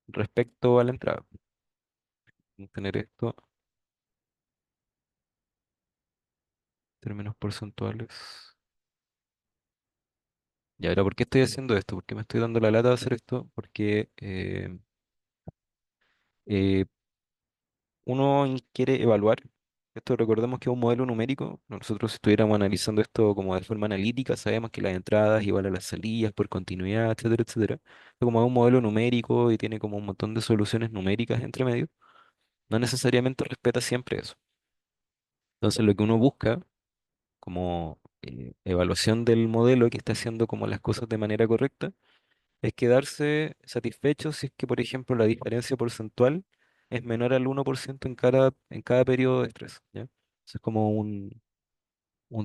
respecto a la entrada. Vamos a tener esto, términos porcentuales. Y ahora, ¿por qué estoy haciendo esto? ¿Por qué me estoy dando la lata de hacer esto? Porque eh, uno quiere evaluar. Esto recordemos que es un modelo numérico. Nosotros si estuviéramos analizando esto como de forma analítica, sabemos que las entradas igual a las salidas por continuidad, etcétera, etcétera. Pero como es un modelo numérico y tiene como un montón de soluciones numéricas entre medio, no necesariamente respeta siempre eso. Entonces lo que uno busca como evaluación del modelo que está haciendo como las cosas de manera correcta es quedarse satisfecho si es que, por ejemplo, la diferencia porcentual es menor al 1% en cada periodo de estrés, ¿ya? Eso es como un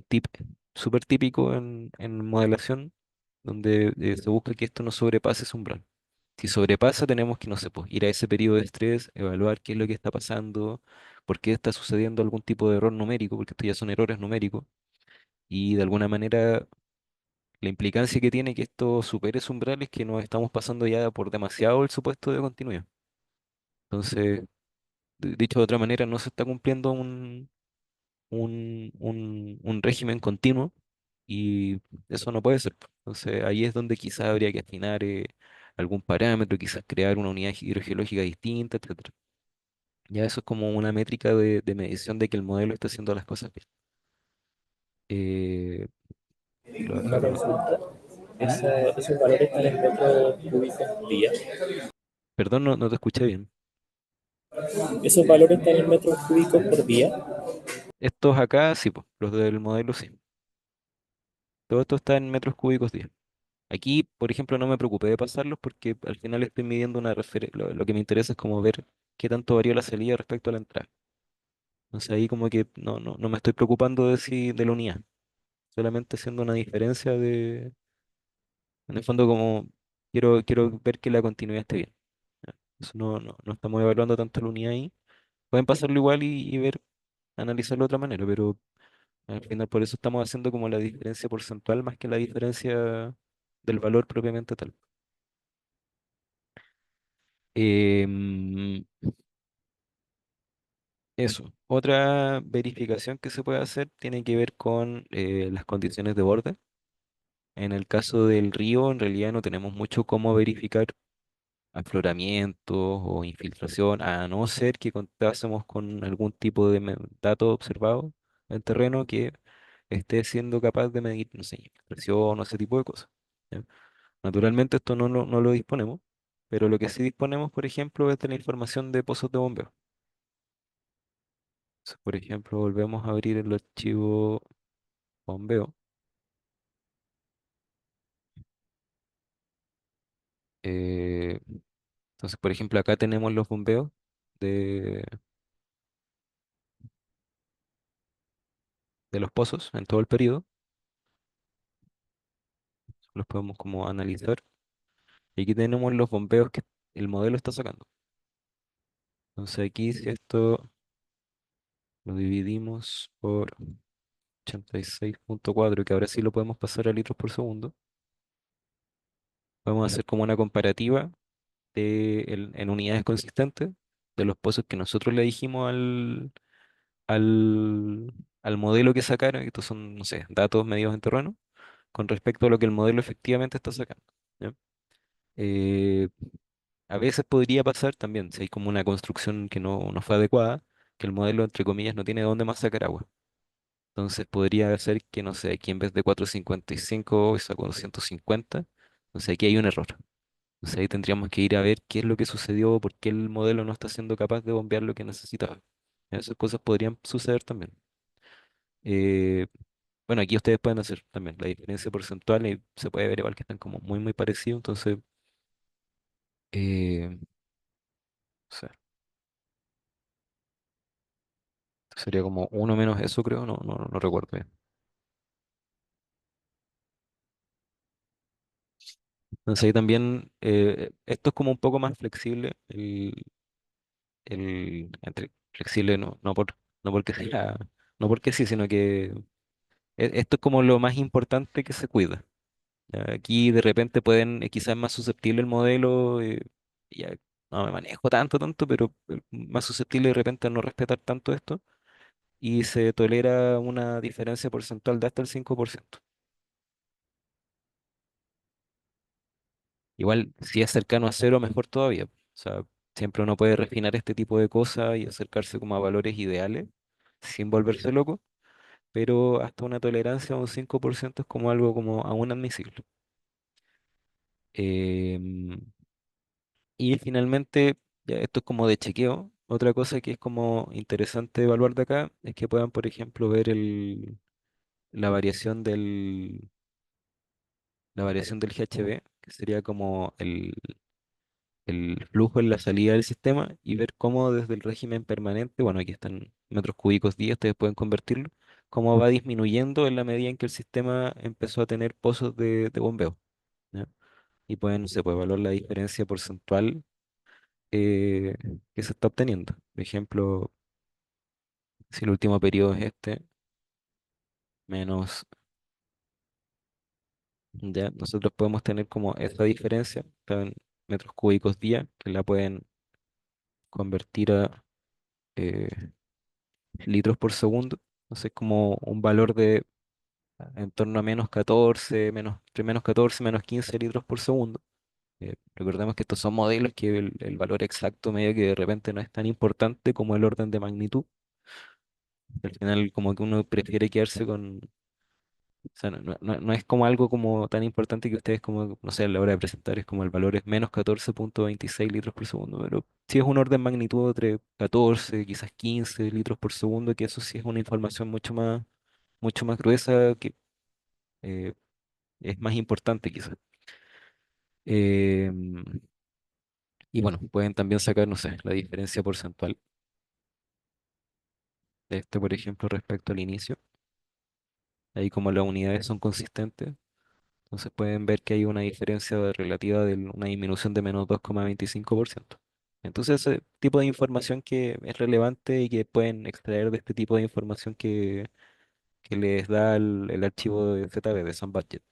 tip súper típico en modelación, donde se busca que esto no sobrepase ese umbral. Si sobrepasa, tenemos que, no sé, pues, ir a ese periodo de estrés, evaluar qué es lo que está pasando, por qué está sucediendo algún tipo de error numérico, porque esto ya son errores numéricos, y de alguna manera la implicancia que tiene que esto supere ese umbral es que nos estamos pasando ya por demasiado el supuesto de continuidad. Entonces, dicho de otra manera, no se está cumpliendo un régimen continuo y eso no puede ser, po. Entonces, ahí es donde quizás habría que afinar algún parámetro, quizás crear una unidad hidrogeológica distinta, etcétera. Ya eso es como una métrica de medición de que el modelo está haciendo las cosas bien. Eh, lo voy a Una dejar. consulta. ¿Mm? Esos valores están en metros cúbicos día. Perdón, no te escuché bien. Esos valores están en metros cúbicos por día. Estos acá, sí, po, los del modelo sí. Todo esto está en metros cúbicos día. Aquí, por ejemplo, no me preocupé de pasarlos porque al final estoy midiendo una referencia. Lo que me interesa es como ver qué tanto varió la salida respecto a la entrada. Entonces ahí como que no me estoy preocupando de la unidad. Solamente haciendo una diferencia en el fondo como quiero ver que la continuidad esté bien. ¿Ya? Eso no estamos evaluando tanto la unidad ahí. Pueden pasarlo igual y ver, analizarlo de otra manera, pero al final por eso estamos haciendo como la diferencia porcentual más que la diferencia del valor propiamente tal. Em, Eso. Otra verificación que se puede hacer tiene que ver con las condiciones de borde. En el caso del río, en realidad no tenemos mucho cómo verificar afloramientos o infiltración, a no ser que contásemos con algún tipo de dato observado en terreno que esté siendo capaz de medir, no sé, infiltración o ese tipo de cosas. ¿Ya? Naturalmente esto no lo disponemos, pero lo que sí disponemos, por ejemplo, es de la información de pozos de bombeo. Entonces, por ejemplo, volvemos a abrir el archivo bombeo. eh, entonces, por ejemplo, acá tenemos los bombeos de, de los pozos en todo el periodo. Los podemos como analizar. Y aquí tenemos los bombeos que el modelo está sacando. Entonces aquí si esto lo dividimos por 86,4, que ahora sí lo podemos pasar a litros por segundo, podemos hacer como una comparativa en unidades consistentes de los pozos que nosotros le dijimos al, al modelo que sacaron, que estos son, no sé, datos medidos en terreno, con respecto a lo que el modelo efectivamente está sacando. ¿Ya? Eh, a veces podría pasar también, si hay como una construcción que no fue adecuada, que el modelo, entre comillas, no tiene dónde más sacar agua. Entonces podría ser que, no sé, aquí en vez de 4,55 sacó 250. Entonces aquí hay un error. Entonces ahí tendríamos que ir a ver qué es lo que sucedió, por qué el modelo no está siendo capaz de bombear lo que necesitaba. Esas cosas podrían suceder también. Eh, bueno, aquí ustedes pueden hacer también la diferencia porcentual y se puede ver igual que están como muy parecidos. Entonces, o sea, sería como uno menos eso, creo, no recuerdo bien. Entonces ahí también esto es como un poco más flexible, entre flexible no porque sea, no porque sí, sino que esto es como lo más importante que se cuida. ¿Ya? Aquí de repente pueden, quizás más susceptible el modelo, ya no me manejo tanto, pero más susceptible de repente a no respetar tanto esto y se tolera una diferencia porcentual de hasta el 5%. Igual, si es cercano a cero, mejor todavía. O sea, siempre uno puede refinar este tipo de cosas y acercarse como a valores ideales sin volverse loco, pero hasta una tolerancia a un 5% es como algo como aún admisible. Em, y finalmente, ya esto es como de chequeo. Otra cosa que es como interesante evaluar de acá es que puedan, por ejemplo, ver la variación la variación del GHB, que sería como el flujo en la salida del sistema y ver cómo desde el régimen permanente, bueno, aquí están metros cúbicos día, ustedes pueden convertirlo, cómo va disminuyendo en la medida en que el sistema empezó a tener pozos de bombeo, ¿ya? Y pueden, se puede evaluar la diferencia porcentual eh, que se está obteniendo. Por ejemplo, si el último periodo es este, menos, ya, nosotros podemos tener como esa diferencia, está en metros cúbicos día, que la pueden convertir a eh, litros por segundo. Entonces, como un valor de en torno a menos 14 entre menos 14 menos 15 litros por segundo. Recordemos que estos son modelos que el valor exacto medio que de repente no es tan importante como el orden de magnitud. Al final, como que uno prefiere quedarse con, o sea, no es como algo como tan importante que ustedes como, no sé, a la hora de presentar es como el valor es menos 14,26 litros por segundo, pero si es un orden de magnitud entre 14 quizás 15 litros por segundo, que eso sí es una información mucho más gruesa que eh, es más importante quizás. Em, y bueno, pueden también sacar, no sé, la diferencia porcentual de este, por ejemplo, respecto al inicio. Ahí como las unidades son consistentes, entonces pueden ver que hay una diferencia relativa de una disminución de menos 2,25%. Entonces, ese tipo de información que es relevante y que pueden extraer de este tipo de información que les da el archivo de ZB, de SunBudget.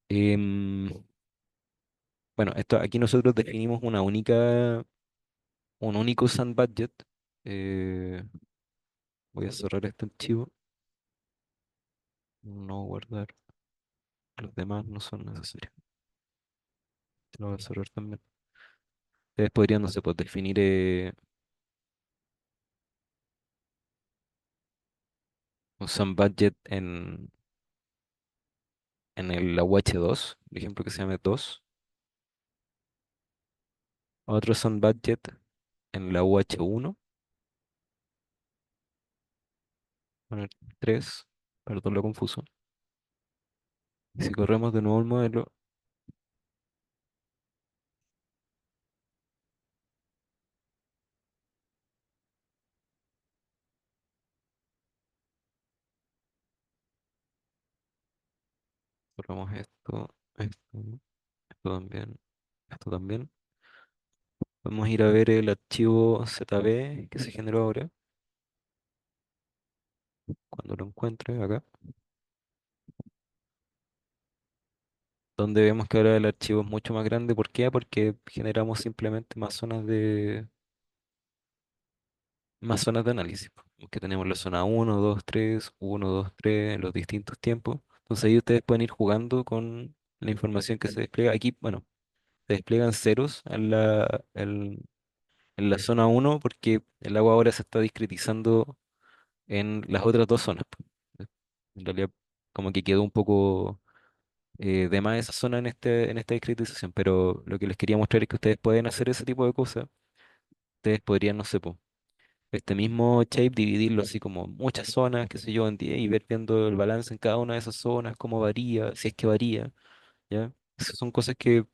Em, bueno, esto, aquí nosotros definimos un único SunBudget. Eh, Voy a cerrar este archivo, no guardar. Los demás no son necesarios. Te lo voy a cerrar también. Ustedes podrían, no sé, pues definir un SunBudget en el UH2, por ejemplo, que se llame 2. Otro SunBudget en la UH1, poner 3, perdón lo confuso. Y si corremos de nuevo el modelo, corremos esto también, esto también. Vamos a ir a ver el archivo ZB que se generó ahora, cuando lo encuentre acá, donde vemos que ahora el archivo es mucho más grande. ¿Por qué? Porque generamos simplemente más zonas de análisis, po. Que tenemos la zona 1, 2, 3 en los distintos tiempos. Entonces ahí ustedes pueden ir jugando con la información que se despliega. Aquí, bueno, se despliegan ceros en la zona 1 porque el agua ahora se está discretizando en las otras dos zonas, po. En realidad, como que quedó un poco de más esa zona en esta discretización, pero lo que les quería mostrar es que ustedes pueden hacer ese tipo de cosas. Ustedes podrían, no sé, po, este mismo shape dividirlo así como muchas zonas, qué sé yo, en 10 y ver viendo el balance en cada una de esas zonas, cómo varía, si es que varía, ¿ya? Esas son cosas que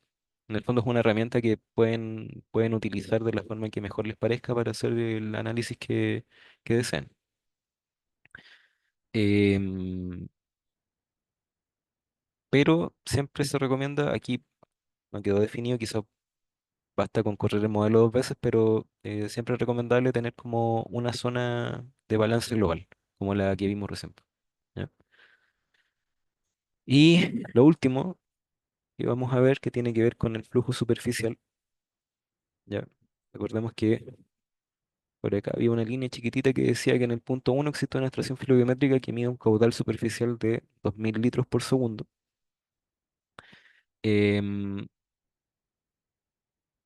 en el fondo es una herramienta que pueden utilizar de la forma que mejor les parezca para hacer el análisis que deseen. Em, pero siempre se recomienda, aquí no quedó definido, quizás basta con correr el modelo dos veces, pero siempre es recomendable tener como una zona de balance global, como la que vimos recién. ¿Ya? Y lo último que vamos a ver que tiene que ver con el flujo superficial. ¿Ya? Recordemos que por acá había una línea chiquitita que decía que en el punto uno existe una estación filobiométrica que mide un caudal superficial de 2000 litros por segundo. Em,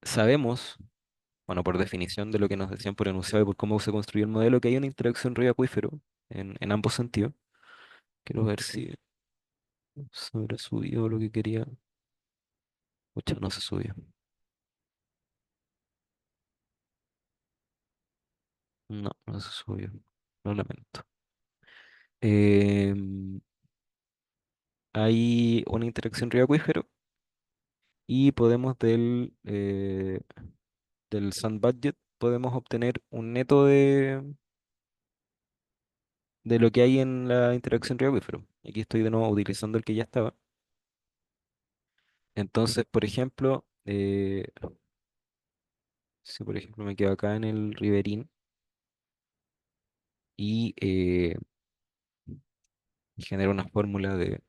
sabemos, bueno, por definición de lo que nos decían por enunciado y por cómo se construyó el modelo, que hay una interacción río-acuífero en ambos sentidos. Quiero ver si se habrá subido lo que quería. Pucha, no se subió. No, no se subió. Lo lamento. Em, hay una interacción río-acuífero y podemos del sand budget podemos obtener un neto de lo que hay en la interacción río-acuífero. Aquí estoy de nuevo utilizando el que ya estaba. Entonces, por ejemplo, si por ejemplo me quedo acá en el Riverín y genero una fórmula de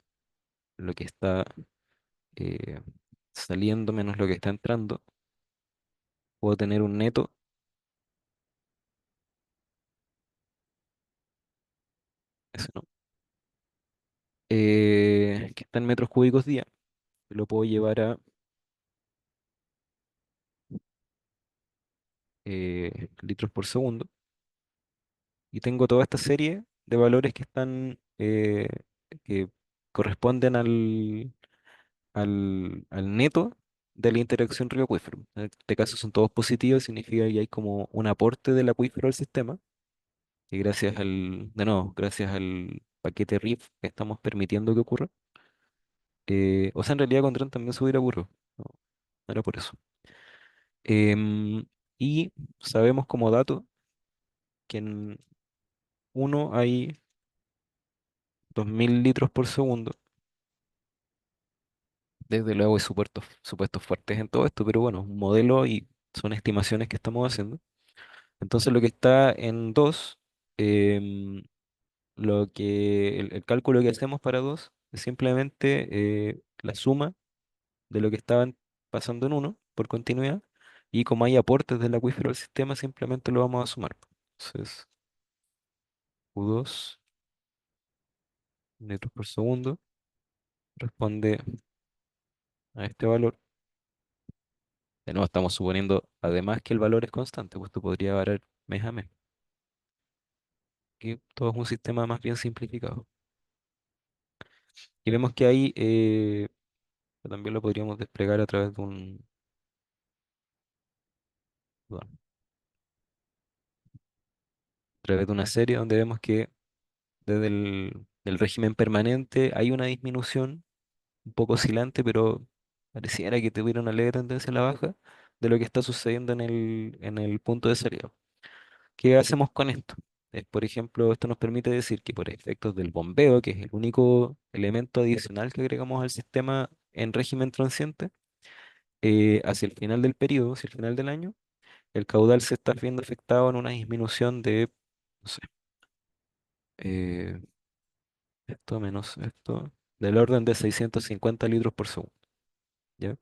lo que está eh, saliendo menos lo que está entrando, puedo tener un neto, eso no, que está en metros cúbicos día, lo puedo llevar a litros por segundo, y tengo toda esta serie de valores que están, que corresponden al neto de la interacción río-acuífero. En este caso son todos positivos, significa que hay como un aporte del acuífero al sistema, y de nuevo, gracias al paquete RIF que estamos permitiendo que ocurra. O sea, en realidad con Tron también se hubiera ocurrido. No, no era por eso. Em, y sabemos como dato que en uno hay 2000 litros por segundo. Desde luego hay supuestos fuertes en todo esto, pero bueno, un modelo y son estimaciones que estamos haciendo. Entonces lo que está en 2, el cálculo que hacemos para 2 es simplemente la suma de lo que estaban pasando en uno por continuidad, y como hay aportes del acuífero al sistema, simplemente lo vamos a sumar. Entonces, U2 metros por segundo responde a este valor. De nuevo, estamos suponiendo además que el valor es constante, pues esto podría variar mes a mes, que todo es un sistema más bien simplificado. Y vemos que ahí también lo podríamos desplegar a través de bueno, a través de una serie donde vemos que desde el régimen permanente hay una disminución un poco oscilante, pero pareciera que tuviera una leve tendencia a la baja de lo que está sucediendo en el punto de salida. ¿Qué hacemos con esto? Por ejemplo, esto nos permite decir que por efectos del bombeo, que es el único elemento adicional que agregamos al sistema en régimen transient, hacia el final del periodo, hacia el final del año, el caudal se está viendo afectado en una disminución de, no sé, eh, esto menos esto, del orden de 650 litros por segundo. ¿Ya?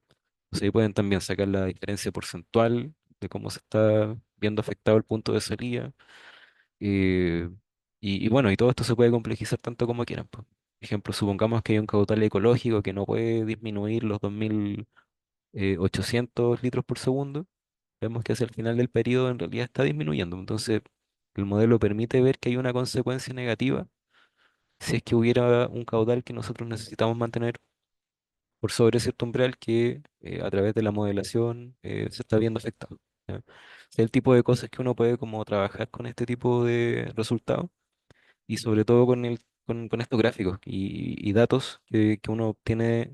O sea, ahí pueden también sacar la diferencia porcentual de cómo se está viendo afectado el punto de salida. eh, y bueno, y todo esto se puede complejizar tanto como quieran, pues. Por ejemplo, supongamos que hay un caudal ecológico que no puede disminuir los 2800 litros por segundo. Vemos que hacia el final del periodo en realidad está disminuyendo. Entonces, el modelo permite ver que hay una consecuencia negativa si es que hubiera un caudal que nosotros necesitamos mantener por sobre cierto umbral que a través de la modelación se está viendo afectado. ¿Ya? Es el tipo de cosas que uno puede como trabajar con este tipo de resultados, y sobre todo con estos gráficos y datos que uno obtiene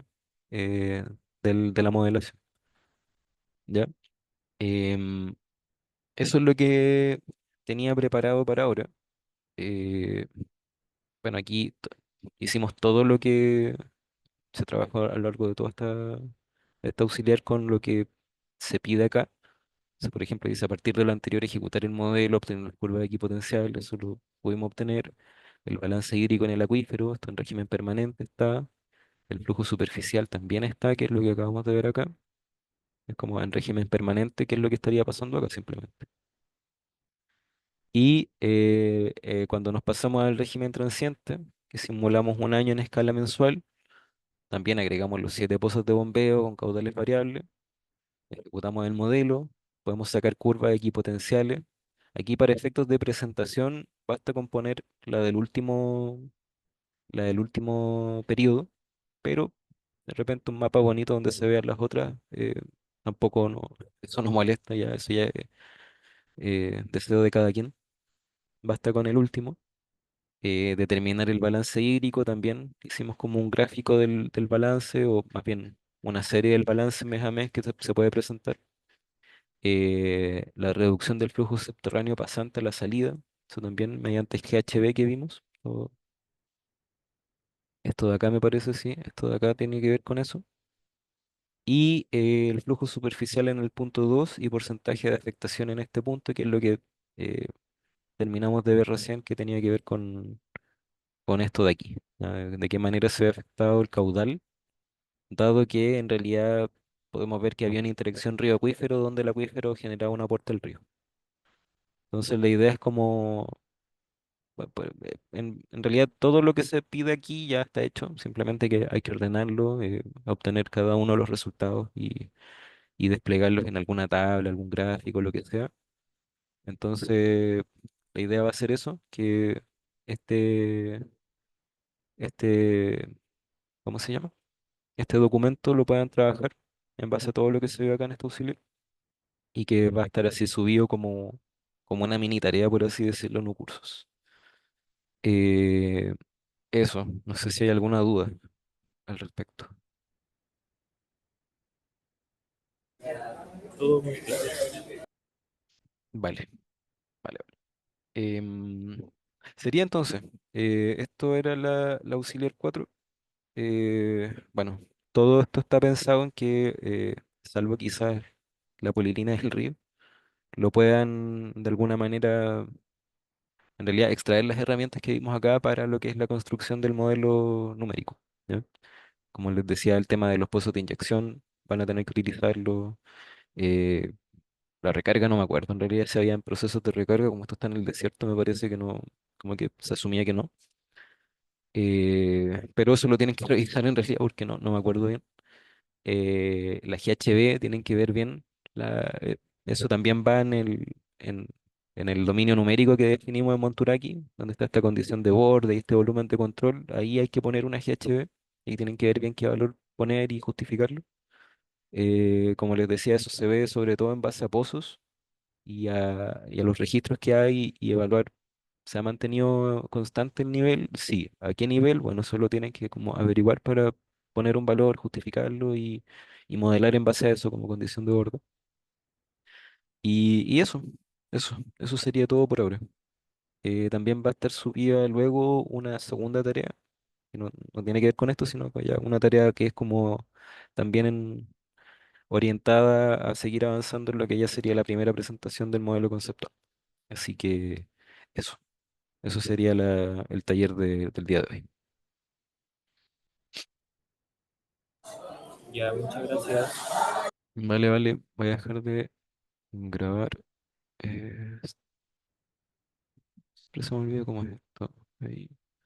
eh, de la modelación. ¿Ya? Em, eso es lo que tenía preparado para ahora. Eh, bueno, aquí hicimos todo se trabajó a lo largo de toda esta auxiliar con lo que se pide acá. O sea, por ejemplo, dice a partir de lo anterior ejecutar el modelo, obtener las curvas de equipotencial, eso lo pudimos obtener. El balance hídrico en el acuífero está en régimen permanente, está. El flujo superficial también está, que es lo que acabamos de ver acá. Es como en régimen permanente, que es lo que estaría pasando acá simplemente. Y cuando nos pasamos al régimen transiente, que simulamos un año en escala mensual, también agregamos los 7 pozos de bombeo con caudales variables, ejecutamos el modelo, podemos sacar curvas equipotenciales. Aquí para efectos de presentación basta con poner la del último periodo, pero de repente un mapa bonito donde se vean las otras, tampoco no, eso nos molesta, ya, eso ya es deseo de cada quien. Basta con el último. Determinar el balance hídrico también. Hicimos como un gráfico del balance, o más bien una serie del balance mes a mes que se puede presentar. La reducción del flujo subterráneo pasante a la salida, eso también mediante el GHB que vimos. Esto de acá me parece, sí, esto de acá tiene que ver con eso. Y el flujo superficial en el punto 2 y porcentaje de afectación en este punto, que es lo que eh, terminamos de ver recién, que tenía que ver con esto de aquí. De qué manera se ve afectado el caudal, dado que en realidad podemos ver que había una interacción río-acuífero donde el acuífero generaba un aporte al río. Entonces la idea es como, en realidad todo lo que se pide aquí ya está hecho, simplemente que hay que ordenarlo, obtener cada uno de los resultados y desplegarlos en alguna tabla, algún gráfico, lo que sea. Entonces, la idea va a ser eso, que este, este, ¿cómo se llama? Este documento lo puedan trabajar en base a todo lo que se ve acá en este auxilio y que va a estar así subido como una mini tarea, por así decirlo, en los cursos. Eh, Eso, no sé si hay alguna duda al respecto. Todo muy claro. Vale, vale, vale. Em, Sería entonces, esto era la auxiliar 4. Bueno, todo esto está pensado en que, salvo quizás la polilina del río, lo puedan de alguna manera, en realidad, extraer las herramientas que vimos acá para lo que es la construcción del modelo numérico. ¿Ya? Como les decía, el tema de los pozos de inyección, van a tener que utilizarlo. eh, la recarga no me acuerdo, en realidad si había procesos de recarga, como esto está en el desierto, me parece que no, como que se asumía que no. Pero eso lo tienen que revisar en realidad porque no me acuerdo bien. La GHB tienen que ver bien. Eso también va en el dominio numérico que definimos en Monturaki, donde está esta condición de borde y este volumen de control. Ahí hay que poner una GHB y tienen que ver bien qué valor poner y justificarlo. Como les decía, eso se ve sobre todo en base a pozos y a los registros que hay y evaluar. ¿Se ha mantenido constante el nivel? Sí. ¿A qué nivel? Bueno, solo tienen que como averiguar para poner un valor, justificarlo y modelar en base a eso como condición de bordo. Y eso sería todo por ahora. También va a estar subida luego una segunda tarea, que no tiene que ver con esto, sino que ya una tarea que es como también orientada a seguir avanzando en lo que ya sería la primera presentación del modelo conceptual. Así que eso. Eso sería el taller del día de hoy. Ya, muchas gracias. Vale, vale. Voy a dejar de grabar. Eh, Siempre se me olvida cómo es esto. Ahí.